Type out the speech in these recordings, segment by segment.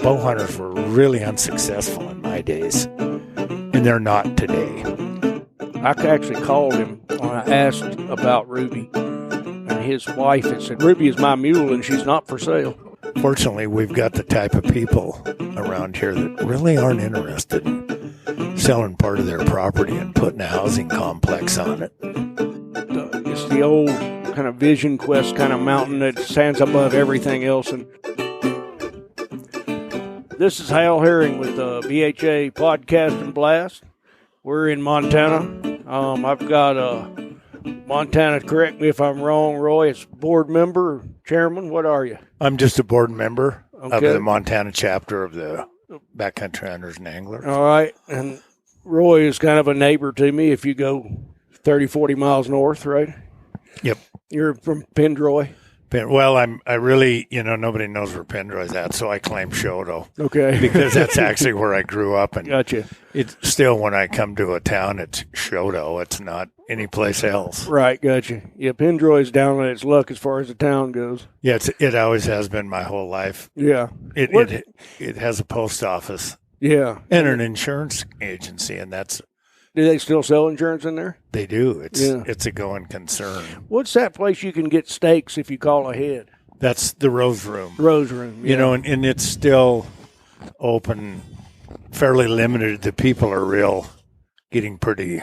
bow hunters were really unsuccessful in my days, and they're not today. I actually called him when I asked about Ruby, and his wife had said, Ruby is my mule, and she's not for sale. Fortunately, we've got the type of people around here that really aren't interested in selling part of their property and putting a housing complex on it. It's the old kind of Vision Quest kind of mountain that stands above everything else. And this is Hal Herring with the BHA Podcast and Blast. We're in Montana. I've got Montana, correct me if I'm wrong, Roy, it's board member, chairman, what are you? I'm just a board member of the Montana chapter of the Backcountry Hunters and Anglers. All right, and Roy is kind of a neighbor to me if you go 30, 40 miles north, right? Yep. You're from Pendroy? Well, I really, nobody knows where Pendroy's at, so I claim Shoto. Okay. Because that's actually where I grew up. And gotcha. It's still, when I come to a town, it's Shoto. It's not any place else. Right, gotcha. Yeah, Pendroy's down on its luck as far as the town goes. Yeah, it always has been my whole life. Yeah. It has a post office. Yeah. And an insurance agency, and that's... Do they still sell insurance in there? They do. It's a going concern. What's that place you can get steaks if you call ahead? That's the Rose Room. Rose Room, yeah. And it's still open, fairly limited. The people are getting pretty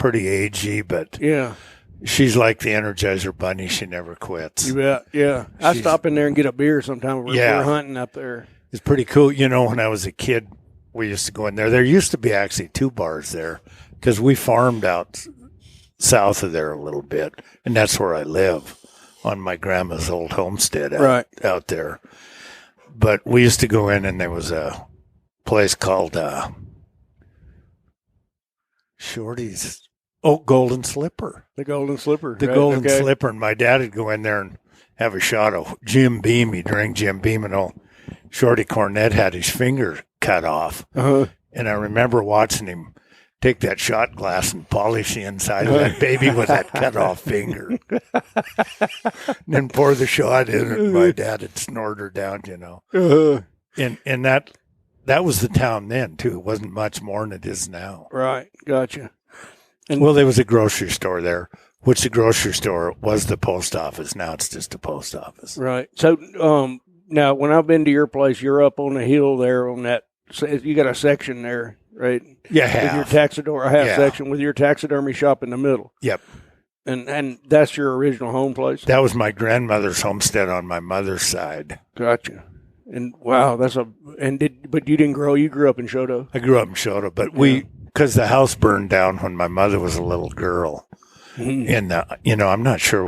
agey, but yeah, she's like the Energizer Bunny. She never quits. You bet, yeah. I stop in there and get a beer sometime. We're hunting up there. It's pretty cool. When I was a kid, we used to go in there. There used to be actually 2 bars there because we farmed out south of there a little bit, and that's where I live on my grandma's old homestead out there. But we used to go in, and there was a place called Shorty's. Oh, Golden Slipper. The Golden Slipper. The Golden Slipper, and my dad would go in there and have a shot of Jim Beam. He'd drink Jim Beam, and old Shorty Cornett had his finger cut off. Uh-huh. And I remember watching him take that shot glass and polish the inside of that baby with that cut off finger. And then pour the shot in, and my dad had snored her down, Uh-huh. And that was the town then, too. It wasn't much more than it is now. Right. Gotcha. And well, there was a grocery store there, which the grocery store was the post office. Now it's just a post office. Right. So, now, when I've been to your place, you're up on the hill there on that. You got a section there, right? Yeah, with your taxidermy, section with your taxidermy shop in the middle. Yep. And that's your original home place. That was my grandmother's homestead on my mother's side. Gotcha. And wow, but you didn't grow. You grew up in Shoto. I grew up in Shoto, but because the house burned down when my mother was a little girl, and I'm not sure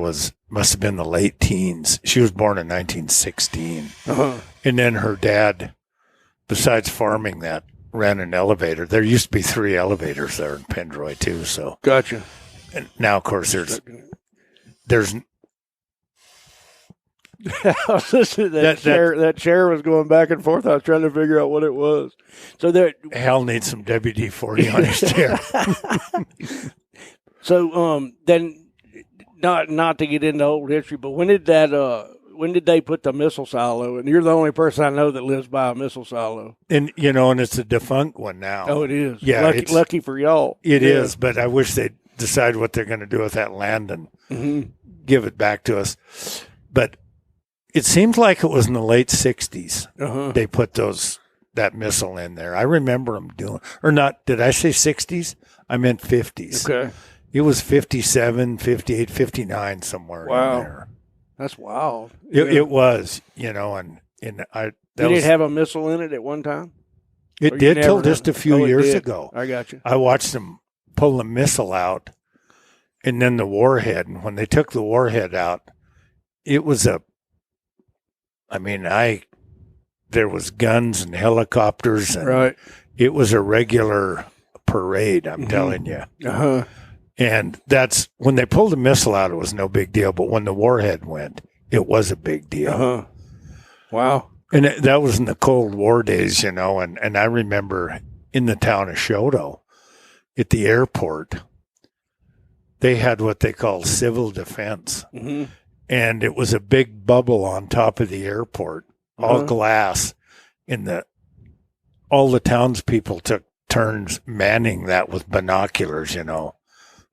must have been the late teens. She was born in 1916. Uh-huh. And then her dad, besides farming that, ran an elevator. There used to be 3 elevators there in Pendroy, too. So gotcha. And now, of course, there's that chair was going back and forth. I was trying to figure out what it was. So Hal needs some WD-40 on his chair. So then, not to get into old history, but when did they put the missile silo? And you're the only person I know that lives by a missile silo. And and it's a defunct one now. Oh, it is. Yeah, lucky for y'all. It is, but I wish they'd decide what they're going to do with that land and give it back to us. But it seems like it was in the late 60s. Uh-huh. They put that missile in there. I remember them doing, or not, did I say 60s? I meant 50s. Okay. It was 57, 58, 59, somewhere in there. That's wild. It was, Did it have a missile in it at one time? It did till just a few years ago. I got you. I watched them pull the missile out and then the warhead. And when they took the warhead out, it was there was guns and helicopters. And it was a regular parade, I'm telling you. Uh-huh. And that's when they pulled the missile out, it was no big deal. But when the warhead went, it was a big deal. Uh-huh. Wow. And that was in the Cold War days, and I remember in the town of Shoto at the airport, they had what they call civil defense. And it was a big bubble on top of the airport, all glass. all the townspeople took turns manning that with binoculars, you know.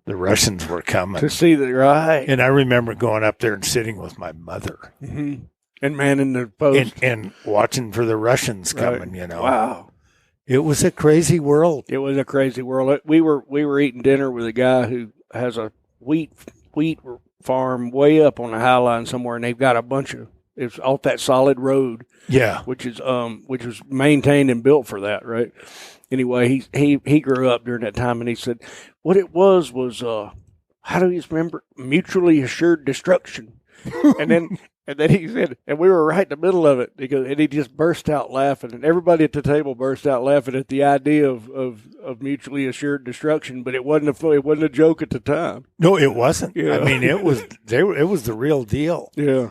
The Russians were coming. To see the right. And I remember going up there and sitting with my mother. Mm-hmm. And manning the post. And watching for the Russians coming, you know. Wow. It was a crazy world. It was a crazy world. We were eating dinner with a guy who has a wheat farm way up on the High Line somewhere, and they've got a bunch of, it's off that solid road. Yeah. Which was maintained and built for that, right? Anyway, he grew up during that time, and he said what it was how do you remember, mutually assured destruction. and then he said, and we were right in the middle of it. He goes, and he just burst out laughing, and everybody at the table burst out laughing at the idea of mutually assured destruction. But it wasn't a joke at the time. No, it wasn't. Yeah. I mean, it was the real deal. Yeah.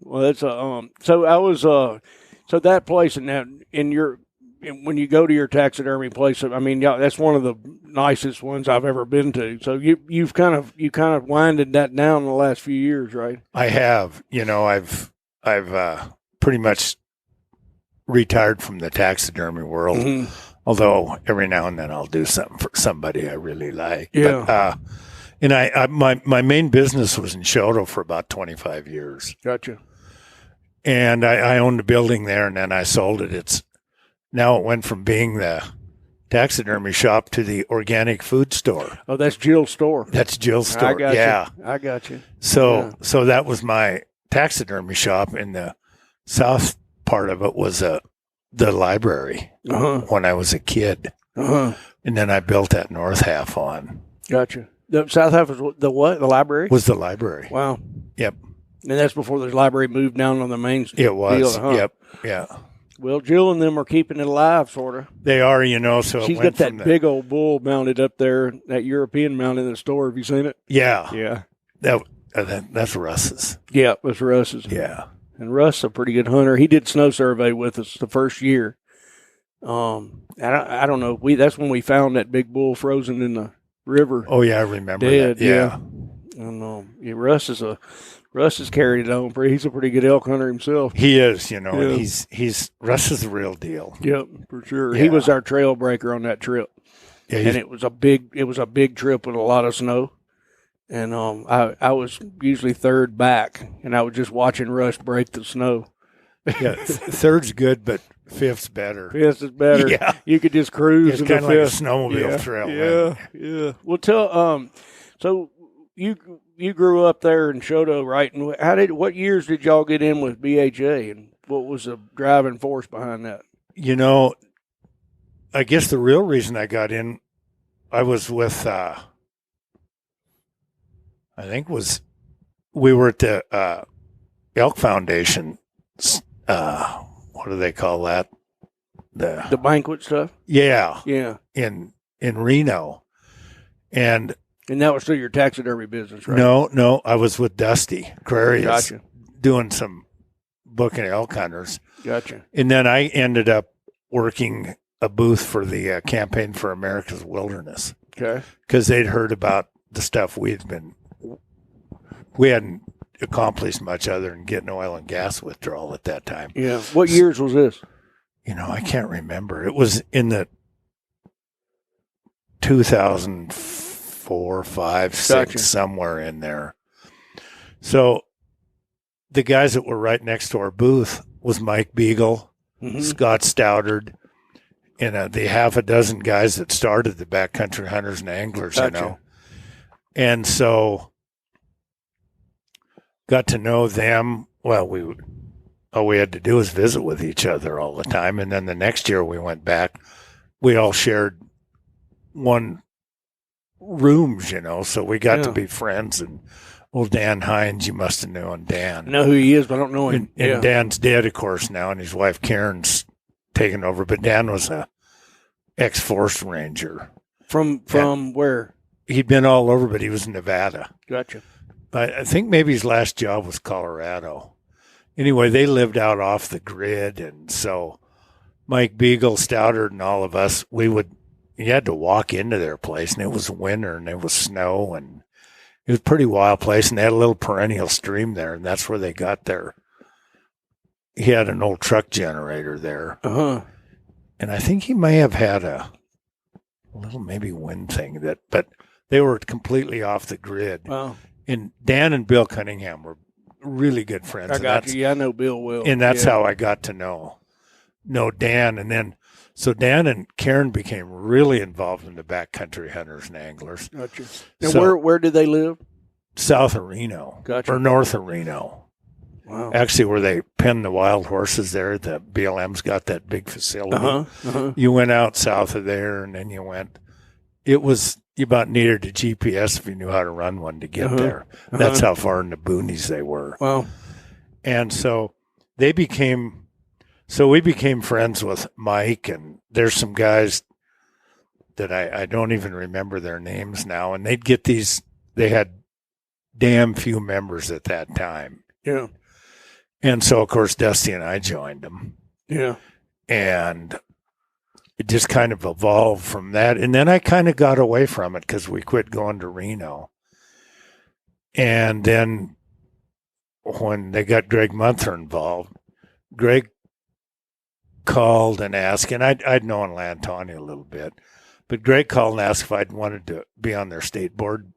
Well, that's so I was so that place, and that when you go to your taxidermy place, I mean, yeah, that's one of the nicest ones I've ever been to. So you've kind of winded that down in the last few years, right? I have. You know, I've pretty much retired from the taxidermy world. Mm-hmm. Although every now and then I'll do something for somebody I really like. Yeah. But, and my main business was in Shoto for about 25 years. Gotcha. And I owned a building there, and then I sold it. Now it went from being the taxidermy shop to the organic food store. Oh, that's Jill's store. That's Jill's store. I got yeah. you. I got you. So that was my taxidermy shop. In the south part of it was the library when I was a kid. And then I built that north half on. Gotcha. The south half was the what? The library? Was the library. Wow. Yep. And that's before the library moved down on the main street. It was. Deal, huh? Yep. Yeah. Well, Jill and them are keeping it alive, sort of. They are, you know. So she's got that big old bull mounted up there, that European mount in the store. Have you seen it? Yeah. Yeah. That's Russ's. Yeah, that's Russ's. Yeah. And Russ is a pretty good hunter. He did snow survey with us the first year. I don't know. That's when we found that big bull frozen in the river. Oh yeah, I remember dead, that. Yeah. And Russ has carried it on. He's a pretty good elk hunter himself. He is, you know. Yeah. And he's Russ is the real deal. Yep, for sure. Yeah. He was our trail breaker on that trip. Yeah, and it was a big trip with a lot of snow. And I was usually third back, and I was just watching Russ break the snow. Yeah, third's good, but fifth's better. Fifth is better. Yeah, you could just cruise. It's kind of like a snowmobile trail. Yeah, yeah. Well, so you grew up there in Shoto, right? And what years did y'all get in with BHA, and what was the driving force behind that? You know, I guess the real reason I got in, I was with, we were at the Elk Foundation. What do they call that? The banquet stuff. Yeah, yeah. In Reno, and that was through your taxidermy business, right? No, I was with Dusty Crarius, gotcha, doing some booking elk hunters. Gotcha. And then I ended up working a booth for the Campaign for America's Wilderness. Okay. Because they'd heard about the stuff we hadn't accomplished much other than getting oil and gas withdrawal at that time. Yeah. What years was this? You know, I can't remember. It was in the 2004, 5, 6, gotcha, somewhere in there. So the guys that were right next to our booth was Mike Beagle, Scott Stoudard, and the half a dozen guys that started the Backcountry Hunters and Anglers, gotcha, you know. And so got to know them. Well, all we had to do was visit with each other all the time. And then the next year we went back. We all shared one rooms, you know, so we got to be friends. And Dan Hines, you must have known Dan. I know who he is, but I don't know him. And Dan's dead, of course, now, and his wife Karen's taken over. But Dan was a ex-forest ranger. From where? He'd been all over, but he was in Nevada. Gotcha. But I think maybe his last job was Colorado. Anyway, they lived out off the grid, and so Mike Beagle, Stoudard, and all of us, you had to walk into their place, and it was winter, and it was snow, and it was a pretty wild place, and they had a little perennial stream there, and that's where they got their he had an old truck generator there. Uh-huh. And I think he may have had a little maybe wind thing but they were completely off the grid. Wow. And Dan and Bill Cunningham were really good friends. I got you. Yeah, I know Bill well. And that's how I got to know Dan. And then, so Dan and Karen became really involved in the backcountry hunters and anglers. Gotcha. Now, where did they live? South of Reno. Gotcha. Or north of Reno. Wow. Actually, where they pen the wild horses there, the BLM's got that big facility. Uh-huh. You went out south of there, and then you about needed a GPS if you knew how to run one to get there. That's how far in the boonies they were. Wow. And so we became friends with Mike, and there's some guys that I don't even remember their names now, and they'd get they had damn few members at that time. Yeah. And so, of course, Dusty and I joined them. Yeah. And it just kind of evolved from that. And then I kind of got away from it because we quit going to Reno. And then when they got Greg Munther involved, Greg called and asked, and I'd known Lantani a little bit, but Greg called and asked if I'd wanted to be on their state board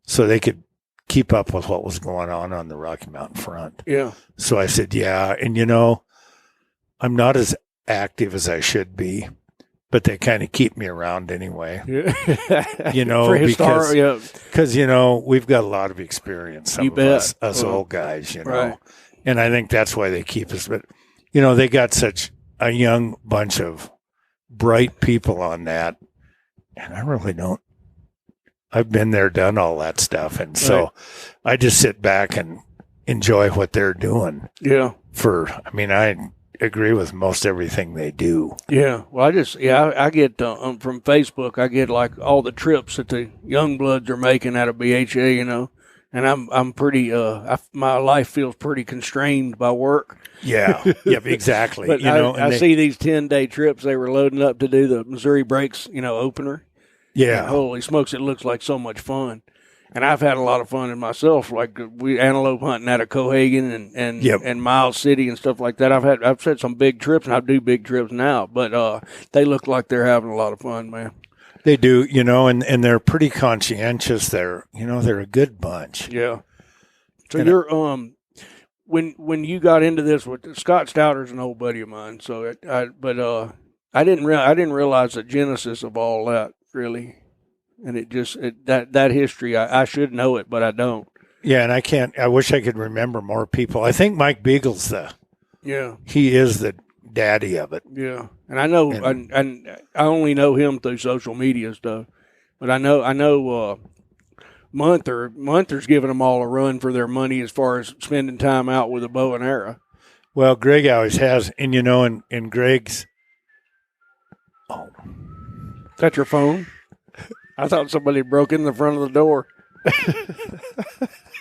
so they could keep up with what was going on the Rocky Mountain front. Yeah. So I said, yeah. And, I'm not as active as I should be, but they kind of keep me around anyway. Yeah. Because, we've got a lot of experience, some of us old guys, Right. And I think that's why they keep us. But, they got such a young bunch of bright people on that. And I really don't. I've been there, done all that stuff. And so I just sit back and enjoy what they're doing. Yeah. I agree with most everything they do. Yeah. Well, I get from Facebook, I get like all the trips that the young bloods are making out of BHA, and I'm pretty, my life feels pretty constrained by work. Yeah. Yep, exactly. But I see these 10-day trips they were loading up to do the Missouri Breaks, opener. Yeah. And holy smokes, it looks like so much fun. And I've had a lot of fun in myself, like we antelope hunting out of Cohagen and Miles City and stuff like that. I've had some big trips, and I do big trips now, but they look like they're having a lot of fun, man. They do, and they're pretty conscientious. They're a good bunch. Yeah. So you're when you got into this with Scott Stouter's an old buddy of mine. So I didn't realize the genesis of all that really. And that history, I should know it, but I don't. Yeah, and I wish I could remember more people. I think Mike Beagle's he is the daddy of it. Yeah, and I know, and I only know him through social media stuff, but I know Munther's giving them all a run for their money as far as spending time out with a bow and arrow. Well, Greg always has, and in Greg's. Oh, is that your phone? I thought somebody broke in the front of the door.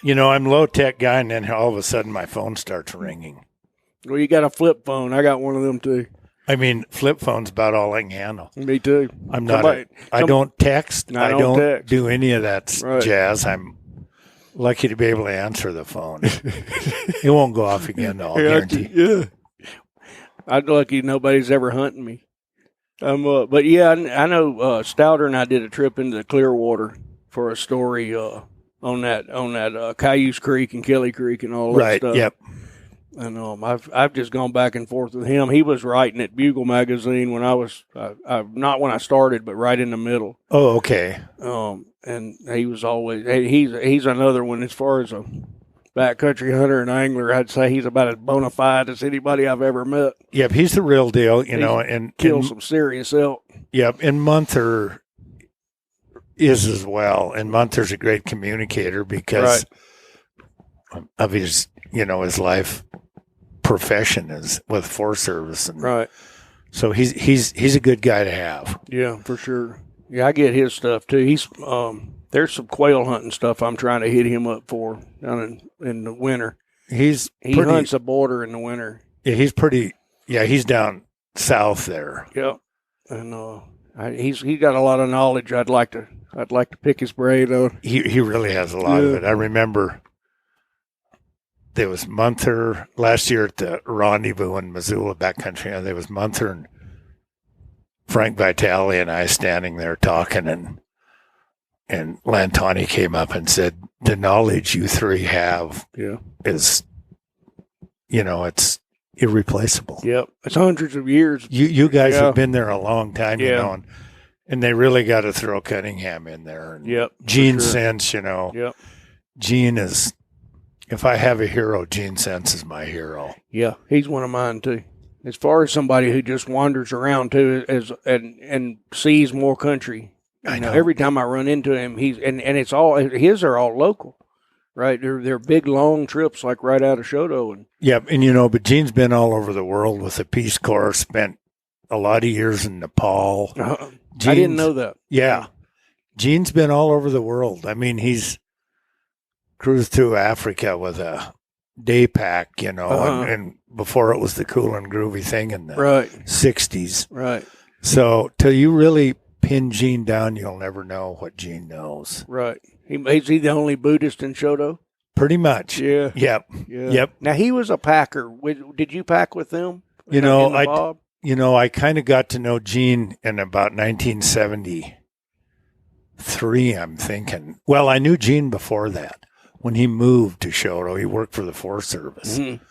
I'm low-tech guy, and then all of a sudden my phone starts ringing. Well, you got a flip phone. I got one of them, too. Flip phone's about all I can handle. Me, too. I'm not. I don't text. I don't do any of that jazz. I'm lucky to be able to answer the phone. It won't go off again, I'll guarantee. Yeah. I'm lucky nobody's ever hunting me. But yeah, I know Stouter and I did a trip into the Clearwater for a story on that Cayuse Creek and Kelly Creek and all that stuff. Right. Yep. And I've just gone back and forth with him. He was writing at Bugle magazine when I was not when I started, but right in the middle. Oh, okay. And he was always he's another one as far as a backcountry hunter and angler. I'd say he's about as bona fide as anybody I've ever met. Yep, he's the real deal, and kills some serious elk. Yep, and Munther is as well. And Munther's a great communicator because of his, his life profession is with Forest Service, and right. So he's a good guy to have. Yeah, for sure. Yeah, I get his stuff too. He's there's some quail hunting stuff I'm trying to hit him up for down in the winter. He hunts a border in the winter. Yeah, he's pretty. Yeah, he's down south there. Yep, and he's got a lot of knowledge. I'd like to pick his brain on. He really has a lot of it. I remember there was Munther last year at the rendezvous in Missoula Backcountry. There was Munther and Frank Vitale and I standing there talking, and Lantani came up and said, "The knowledge you three have is, it's irreplaceable. Yep, it's hundreds of years. You guys have been there a long time, and they really got to throw Cunningham in there. And Gene Sense, Yep. Gene is, if I have a hero, Gene Sense is my hero. Yeah, he's one of mine too. As far as somebody who just wanders around too, and sees more country. I know. Every time I run into him, and it's all his are all local, right? They're big long trips, like right out of Shoto. And but Gene's been all over the world with the Peace Corps. Spent a lot of years in Nepal. I didn't know that. Yeah, Gene's been all over the world. I mean, he's cruised through Africa with a day pack, and before it was the cool and groovy thing in the 60s. Right. So till you really pin Gene down, you'll never know what Gene knows. Right. Is he the only Buddhist in Shoto? Pretty much. Yeah. Yep. Yeah. Yep. Now, he was a packer. Did you pack with them? I kind of got to know Gene in about 1973, I'm thinking. Well, I knew Gene before that. When he moved to Shoto, he worked for the Forest Service. Mm-hmm.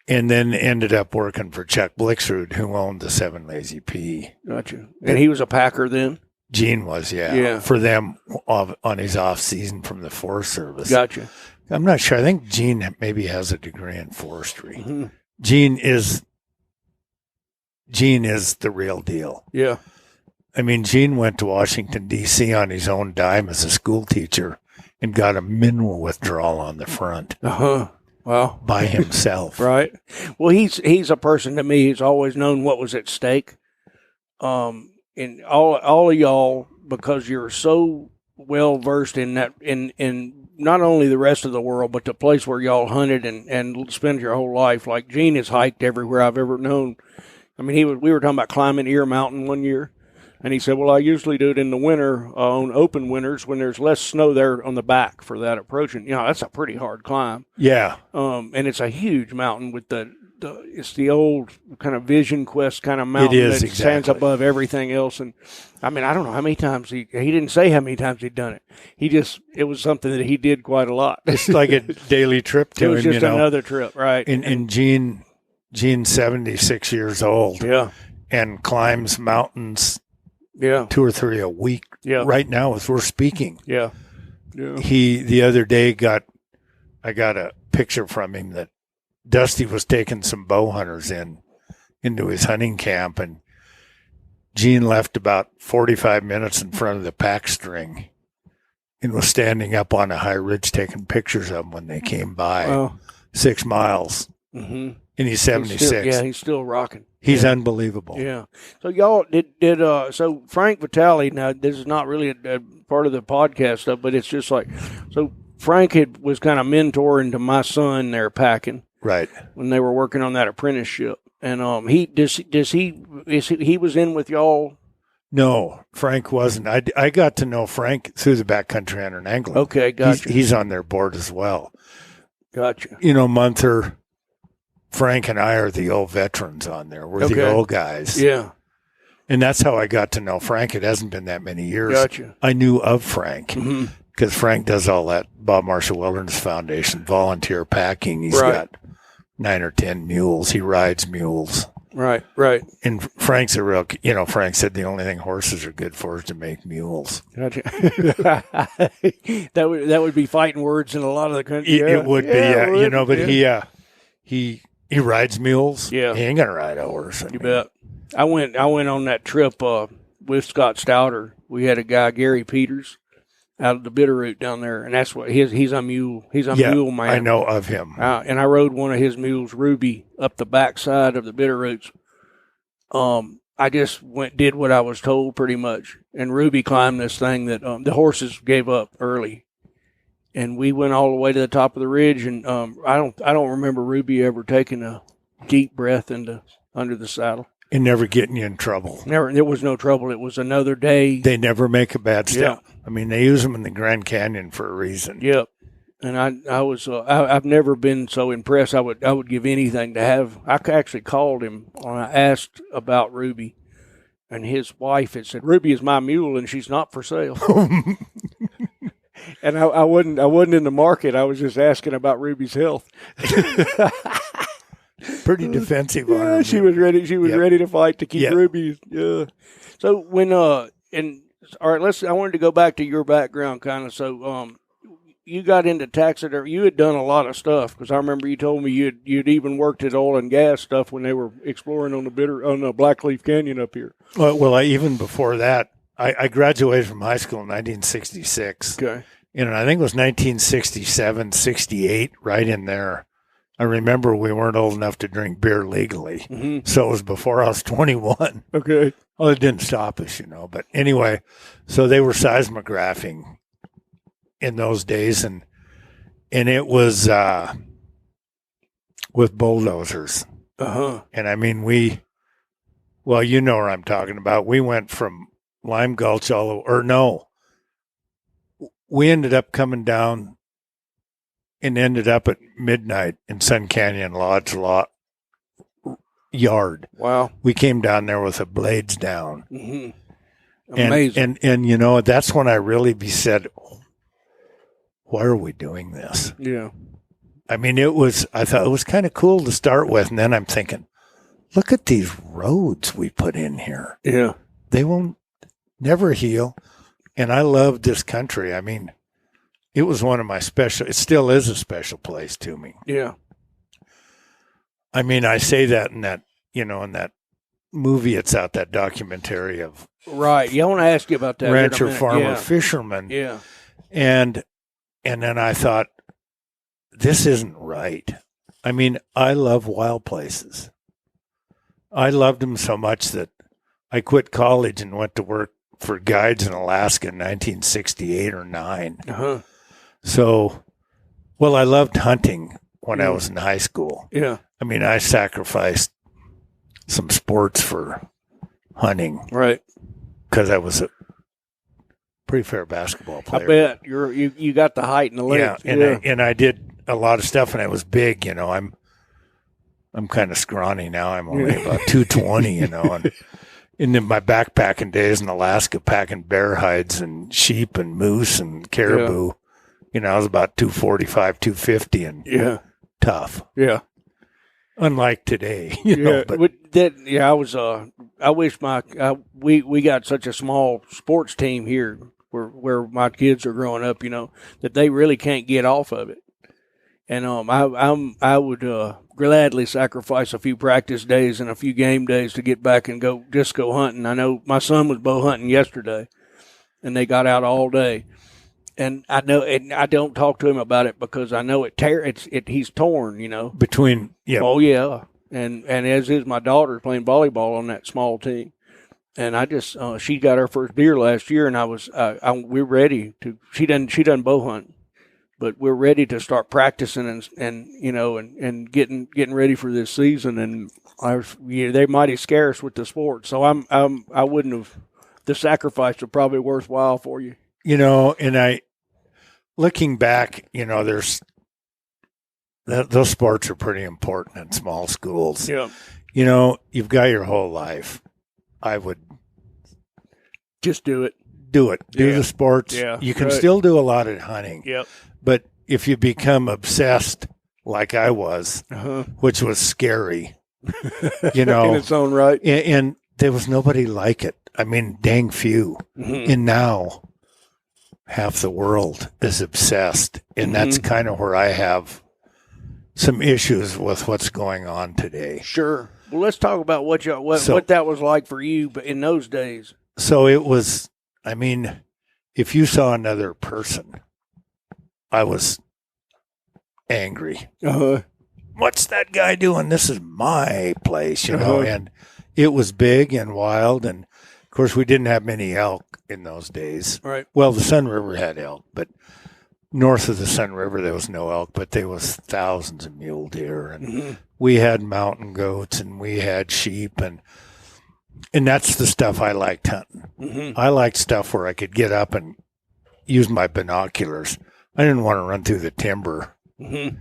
And then ended up working for Chuck Blixrud, who owned the Seven Lazy P. Gotcha. And he was a packer then? Gene was, yeah. For them on his off season from the Forest Service. Gotcha. I'm not sure. I think Gene maybe has a degree in forestry. Mm-hmm. Gene is the real deal. Yeah. I mean, Gene went to Washington, D.C. on his own dime as a school teacher and got a mineral withdrawal on the front. Well, by himself. Right. Well, he's a person to me who's always known what was at stake. And all of y'all, because you're so well versed in that, in not only the rest of the world, but the place where y'all hunted and spend your whole life. Like Gene has hiked everywhere I've ever known. I mean, we were talking about climbing Ear Mountain one year. And he said, well, I usually do it in the winter, on open winters when there's less snow there on the back for that approach. And, that's a pretty hard climb. Yeah. And it's a huge mountain with it's the old kind of Vision Quest kind of mountain that stands above everything else. And, I mean, I don't know how many times he didn't say how many times he'd done it. It was something that he did quite a lot. It's like a daily trip to him, It was just another trip, right. And Gene's 76 years old. Yeah. And climbs mountains 2 or 3 a week. Yeah. Right now, as we're speaking. Yeah. Yeah. He the other day I got a picture from him that Dusty was taking some bow hunters into his hunting camp, and Gene left about 45 minutes in front of the pack string and was standing up on a high ridge taking pictures of them when they came by. 6 miles. Mm-hmm. And he's 76. He's still rocking. He's unbelievable. Yeah. So y'all so Frank Vitale, now this is not really a part of the podcast stuff, but it's just like, so Frank was kind of mentoring to my son there packing. Right. When they were working on that apprenticeship. And he was in with y'all? No, Frank wasn't. I got to know Frank through the Backcountry Hunter and Angling. Okay, gotcha. He's on their board as well. Gotcha. Munther, Frank and I are the old veterans on there. We're the old guys. Yeah. And that's how I got to know Frank. It hasn't been that many years. Gotcha. I knew of Frank because Frank does all that Bob Marshall Wilderness Foundation volunteer packing. He's got 9 or 10 mules. He rides mules. Right. And Frank's Frank said the only thing horses are good for is to make mules. Gotcha. that would be fighting words in a lot of the country. It would be, but he rides mules. Yeah. He ain't going to ride a horse. You bet. I went on that trip with Scott Stouter. We had a guy, Gary Peters, out of the Bitterroot down there, and that's what he's a mule. He's a mule man. I know of him. And I rode one of his mules, Ruby, up the backside of the Bitterroots. I just did what I was told pretty much, and Ruby climbed this thing that the horses gave up early. And we went all the way to the top of the ridge, and I don't remember Ruby ever taking a deep breath under the saddle. And never getting you in trouble. Never. There was no trouble. It was another day. They never make a bad step. Yeah. I mean, they use them in the Grand Canyon for a reason. Yep. And I've never been so impressed. I would give anything to have. I actually called him when I asked about Ruby, and his wife had said, "Ruby is my mule, and she's not for sale." And I wasn't in the market. I was just asking about Ruby's health. Pretty defensive on her. She was ready. She was ready to fight to keep Ruby. Yeah. So when all right, I wanted to go back to your background kind of. So you got into taxidermy. You had done a lot of stuff because I remember you told me you'd even worked at oil and gas stuff when they were exploring on the Blackleaf Canyon up here. Well, even before that, I graduated from high school in 1966. Okay. And I think it was 1967, 68, right in there. I remember we weren't old enough to drink beer legally. Mm-hmm. So it was before I was 21. Okay. Well, it didn't stop us, But anyway, so they were seismographing in those days, and it was with bulldozers. Uh-huh. And I mean, you know where I'm talking about. We went from Lime Gulch we ended up coming down and ended up at midnight in Sun Canyon Lodge Yard. Wow. We came down there with the blades down. Mm-hmm. Amazing. And that's when I really said, why are we doing this? Yeah. I mean, I thought it was kind of cool to start with. And then I'm thinking, look at these roads we put in here. Yeah. They won't never heal. And I love this country. I mean, it was one of my it still is a special place to me. Yeah. I mean, I say that in that movie, it's out, that documentary of. Right. Yeah, I want to ask you about that. Rancher, farmer, fisherman. Yeah. And then I thought, this isn't right. I mean, I love wild places. I loved them so much that I quit college and went to work for guides in Alaska in 1968 or 9. Uh-huh. So, I loved hunting when I was in high school. Yeah. I mean, I sacrificed some sports for hunting. Right. Because I was a pretty fair basketball player. I bet you got the height and the length. Yeah, and I did a lot of stuff, and I was big. I'm kind of scrawny now. I'm only about 220. And in my backpacking days in Alaska, packing bear hides and sheep and moose and caribou, I was about 245, 250, and tough. Yeah. Unlike today, But I wish we got such a small sports team here where my kids are growing up, that they really can't get off of it. And I would gladly sacrifice a few practice days and a few game days to get back and go hunting. I know my son was bow hunting yesterday, and they got out all day. And I know, and I don't talk to him about it because I know he's torn, Between, Oh yeah, and as is my daughter playing volleyball on that small team. And I just she got her first deer last year, and we're ready to. She doesn't bow hunt. But we're ready to start practicing and getting ready for this season. And they're mighty scarce with the sport. So I wouldn't have. The sacrifice was probably worthwhile for you. And looking back, there's those sports are pretty important in small schools. Yeah. You've got your whole life. I would just do it. Do the sports. Yeah. You can still do a lot of hunting. Yep. But if you become obsessed like I was, which was scary, in its own right. And there was nobody like it. I mean, dang few. Mm-hmm. And now half the world is obsessed. And that's kind of where I have some issues with what's going on today. Sure. Well, let's talk about what that was like for you in those days. So it was, I mean, if you saw another person, I was angry. What's that guy doing? This is my place, and it was big and wild. And of course, we didn't have many elk in those days. Right. Well, the Sun River had elk, but north of the Sun River, there was no elk, but there was thousands of mule deer. And we had mountain goats and we had sheep. And that's the stuff I liked hunting. I liked stuff where I could get up and use my binoculars. I didn't want to run through the timber. Mm-hmm.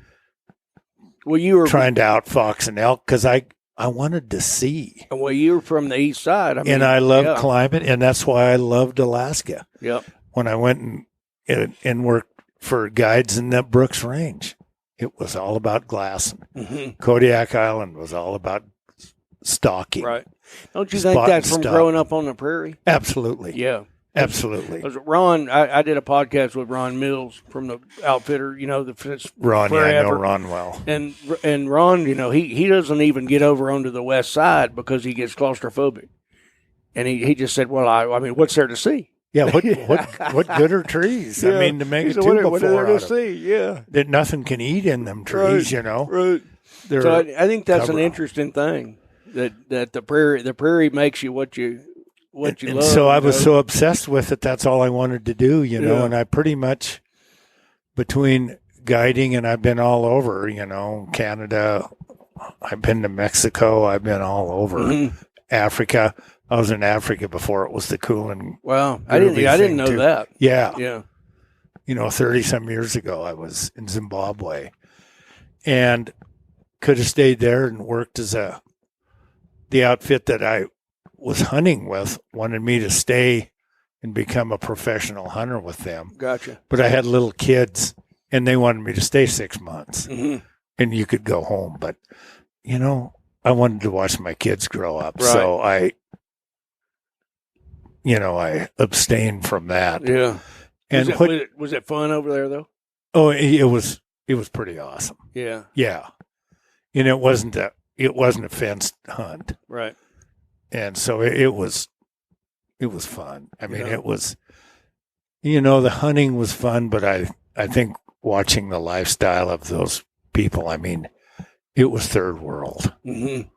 Well, you were trying to outfox an elk because I wanted to see. Well, you were from the east side. And I loved climbing, and that's why I loved Alaska. Yep. When I went and worked for guides in the Brooks Range, it was all about glassing. Mm-hmm. Kodiak Island was all about stalking. Right. Don't you think that's from growing up on the prairie? Absolutely. Yeah. Absolutely. Ron, I did a podcast with Ron Mills from the outfitter, Ron, forever. Yeah, I know Ron well. And Ron, he doesn't even get over onto the west side because he gets claustrophobic. And he just said, well, I mean, what's there to see? Yeah, what good are trees? Yeah. I mean, to make it what are there to see? Yeah. That nothing can eat in them trees, Right. So I think that's an interesting thing, that the prairie makes you what you love. So I was so obsessed with it, that's all I wanted to do, and I pretty much, between guiding and I've been all over, Canada, I've been to Mexico, I've been all over Africa. I was in Africa before it was the cool and wow. I didn't know that. Yeah. Yeah. 30 some years ago I was in Zimbabwe and could have stayed there and worked as the outfit that I was hunting with wanted me to stay and become a professional hunter with them. Gotcha. But I had little kids and they wanted me to stay 6 months and you could go home. But, I wanted to watch my kids grow up. Right. So I abstained from that. Yeah. And was it fun over there though? Oh, it was pretty awesome. Yeah. Yeah. And it wasn't a fenced hunt. Right. And so it was fun. I mean, it was, the hunting was fun, but I think watching the lifestyle of those people, I mean, it was third world. Mm-hmm.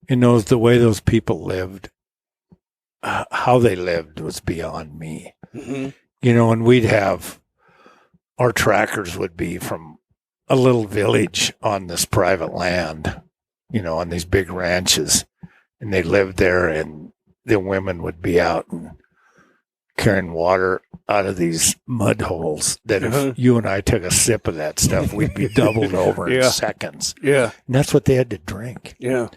And the way those people lived, how they lived was beyond me. Mm-hmm. And we'd have, our trackers would be from a little village on this private land, on these big ranches. And they lived there, and the women would be out and carrying water out of these mud holes that if you and I took a sip of that stuff, we'd be doubled over in seconds. Yeah. And that's what they had to drink. Yeah.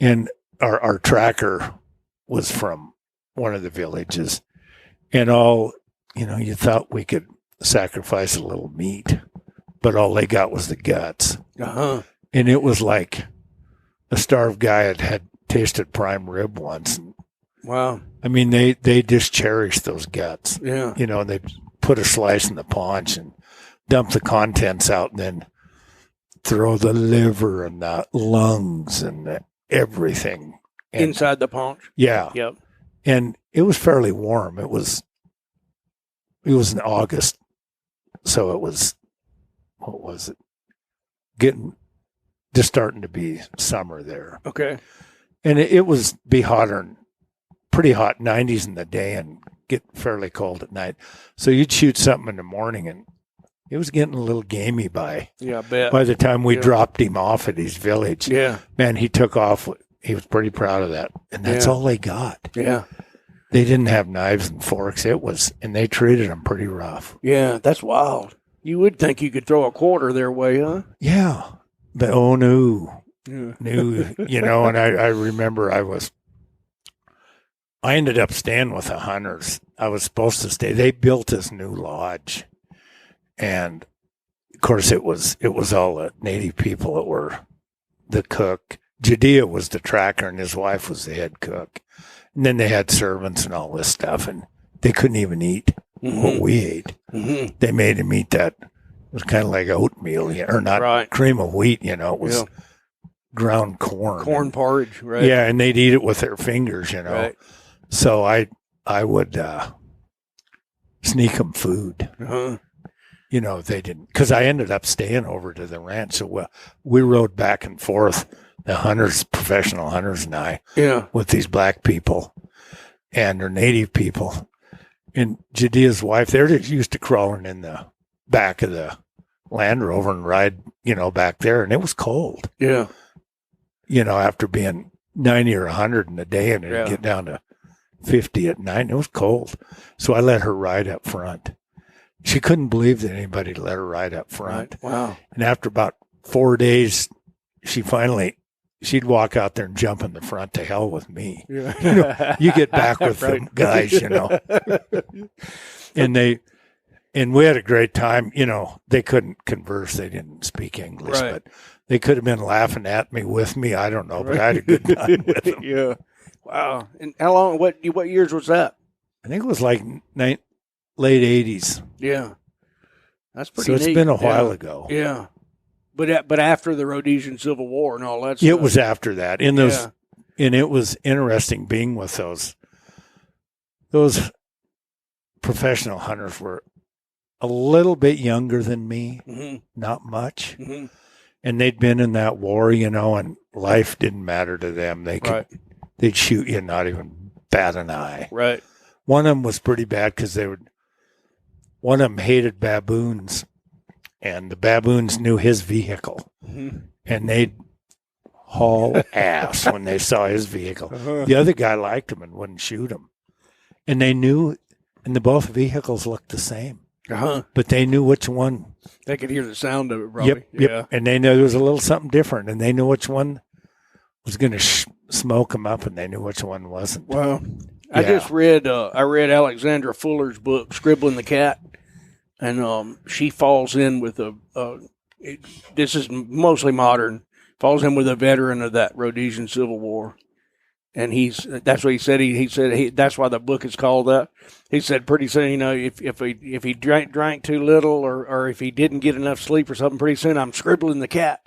And our tracker was from one of the villages. And you thought we could sacrifice a little meat, but all they got was the guts. Uh-huh. And it was like a starved guy had tasted prime rib once. Wow. I mean, they just cherished those guts. Yeah. And they put a slice in the paunch and dump the contents out and then throw the liver and the lungs and everything. Inside the paunch? Yeah. Yep. And it was fairly warm. It was in August. So it was, what was it? Just starting to be summer there. Okay. And it was pretty hot, 90s in the day and get fairly cold at night. So you'd shoot something in the morning and it was getting a little gamey by the time we dropped him off at his village. Yeah. Man, he took off. He was pretty proud of that. And that's all they got. Yeah. They didn't have knives and forks. And they treated them pretty rough. Yeah, that's wild. You would think you could throw a quarter their way, huh? Yeah. But no. Yeah. And I remember I ended up staying with the hunters. I was supposed to stay. They built this new lodge. And of course it was all the native people that were the cook. Judea was the tracker and his wife was the head cook. And then they had servants and all this stuff and they couldn't even eat what we ate. Mm-hmm. They made him eat that. It was kind of like oatmeal, or not cream of wheat, it was ground corn. Corn porridge, right? Yeah, and they'd eat it with their fingers, Right. So I would sneak them food. Uh-huh. They didn't, because I ended up staying over to the ranch. So we rode back and forth, the hunters, professional hunters and I, with these black people and their native people. And Judea's wife, they're just used to crawling in the back of the Land Rover and ride, back there. And it was cold. Yeah. After being 90 or 100 in a day and it'd get down to 50 at night, it was cold. So I let her ride up front. she couldn't believe that anybody let her ride up front. Right. Wow. And after about 4 days, she'd walk out there and jump in the front. To hell with me. Yeah. You get back with them guys, And we had a great time. They couldn't converse. They didn't speak English, Right. but they could have been laughing at me with me. I don't know, but I had a good time with them. Yeah. Wow. And how long? What years was that? I think it was like late 80s. Yeah. That's pretty. So it's neat. been a while ago. Yeah. But after the Rhodesian Civil War and all that stuff. It was after that. And it was interesting being with those professional hunters were a little bit younger than me, not much. Mm-hmm. And they'd been in that war, and life didn't matter to them. They'd shoot you, not even bat an eye. Right. One of them was pretty bad because one of them hated baboons, and the baboons knew his vehicle, and they'd haul ass when they saw his vehicle. The other guy liked him and wouldn't shoot him, and they knew, and both vehicles looked the same, but they knew which one. They could hear the sound of it, probably. Yep. And they knew there was a little something different, and they knew which one was going to smoke them up, and they knew which one wasn't. Well, I just read Alexandra Fuller's book, Scribbling the Cat, and she falls in with this is mostly modern, falls in with a veteran of that Rhodesian Civil War. And that's what he said. He said that's why the book is called that. He said pretty soon, if he drank too little or if he didn't get enough sleep or something, pretty soon I'm scribbling the cat,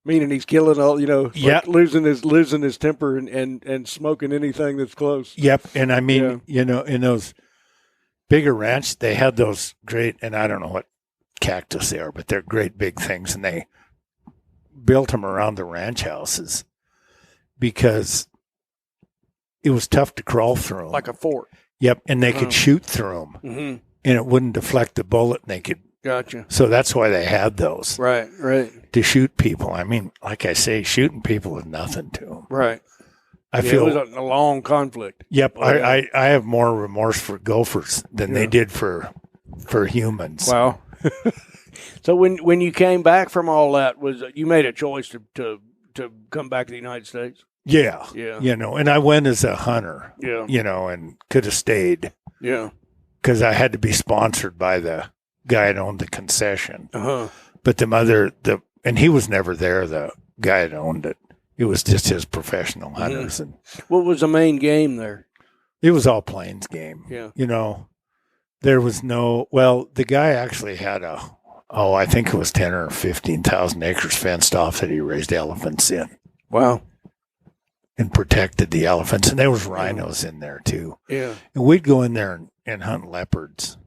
meaning he's killing all, like losing his temper and smoking anything that's close. Yep. And I mean, in those bigger ranch, they had those great, and I don't know what cactus they are, but they're great big things, and they built them around the ranch houses because it was tough to crawl through them. Like a fort. Yep, and they could shoot through them, and it wouldn't deflect the bullet, and they could. Gotcha. So that's why they had those. Right. To shoot people. I mean, like I say, shooting people is nothing to them. Right. I feel it was a long conflict. Yep, I have more remorse for gophers than they did for humans. Wow. So when you came back from all that, you made a choice to come back to the United States? Yeah. And I went as a hunter. Yeah. And could have stayed. Yeah. Because I had to be sponsored by the guy that owned the concession. But and he was never there. The guy that owned it. It was just his professional hunters. And what was the main game there? It was all plains game. Yeah. There was the guy actually had I think it was 10 or 15,000 acres fenced off that he raised elephants in. Wow. And protected the elephants. And there was rhinos in there too. Yeah. And we'd go in there and hunt leopards.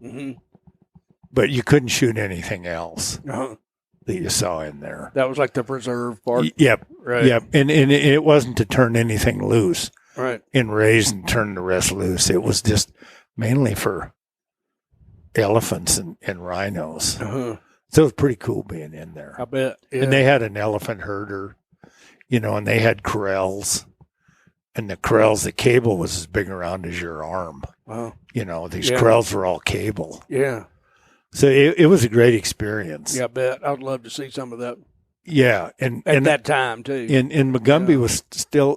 But you couldn't shoot anything else that you saw in there. That was like the preserve part? Yep. Right. Yep. And it wasn't to turn anything loose. Right. And raise and turn the rest loose. It was just mainly for elephants and rhinos. So it was pretty cool being in there. I bet. Yeah. And they had an elephant herder, and they had corrals. And the corrals, the cable was as big around as your arm. Wow. These corrals were all cable. Yeah. So it was a great experience. Yeah, I bet. I'd love to see some of that. Yeah. And that time, too. And McGumbey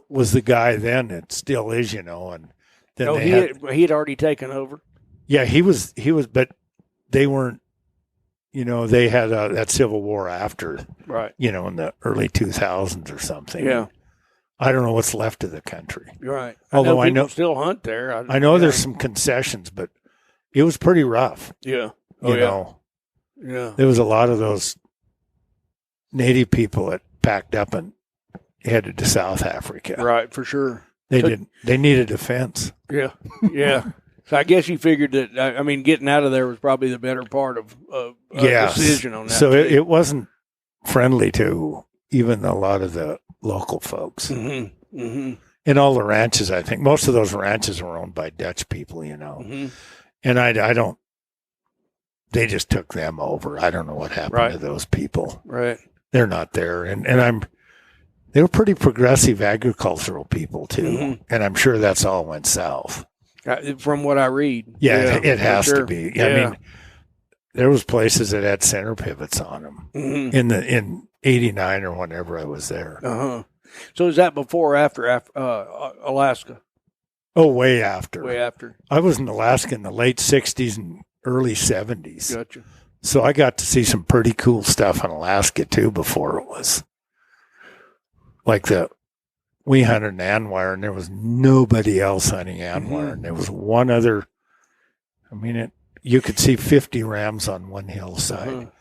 was the guy then. It still is, and then he had already taken over. Yeah, he was, but they weren't, they had that Civil War after, right? In the early 2000s or something. Yeah. I don't know what's left of the country. Right. Although I know still hunt there. I know there's some concessions, but it was pretty rough. Yeah. You know. Yeah. There was a lot of those native people that packed up and headed to South Africa. Right, for sure. They needed a fence. Yeah. Yeah. So I guess you figured that, getting out of there was probably the better part of a decision on that. So it wasn't friendly to even a lot of the local folks. In all the ranches, I think. Most of those ranches were owned by Dutch people, And I don't, they just took them over. I don't know what happened to those people. Right. They're not there. And they were pretty progressive agricultural people, too. And I'm sure that's all went south. From what I read. Yeah, it has to be. Yeah. there was places that had center pivots on them in '89 or whenever I was there. So is that before or after Alaska? Oh, way after. Way after. I was in Alaska in the late '60s and early '70s. Gotcha. So I got to see some pretty cool stuff in Alaska too before it was like we hunted an anwire and there was nobody else hunting anwire. And there was one other, I mean, you could see 50 rams on one hillside.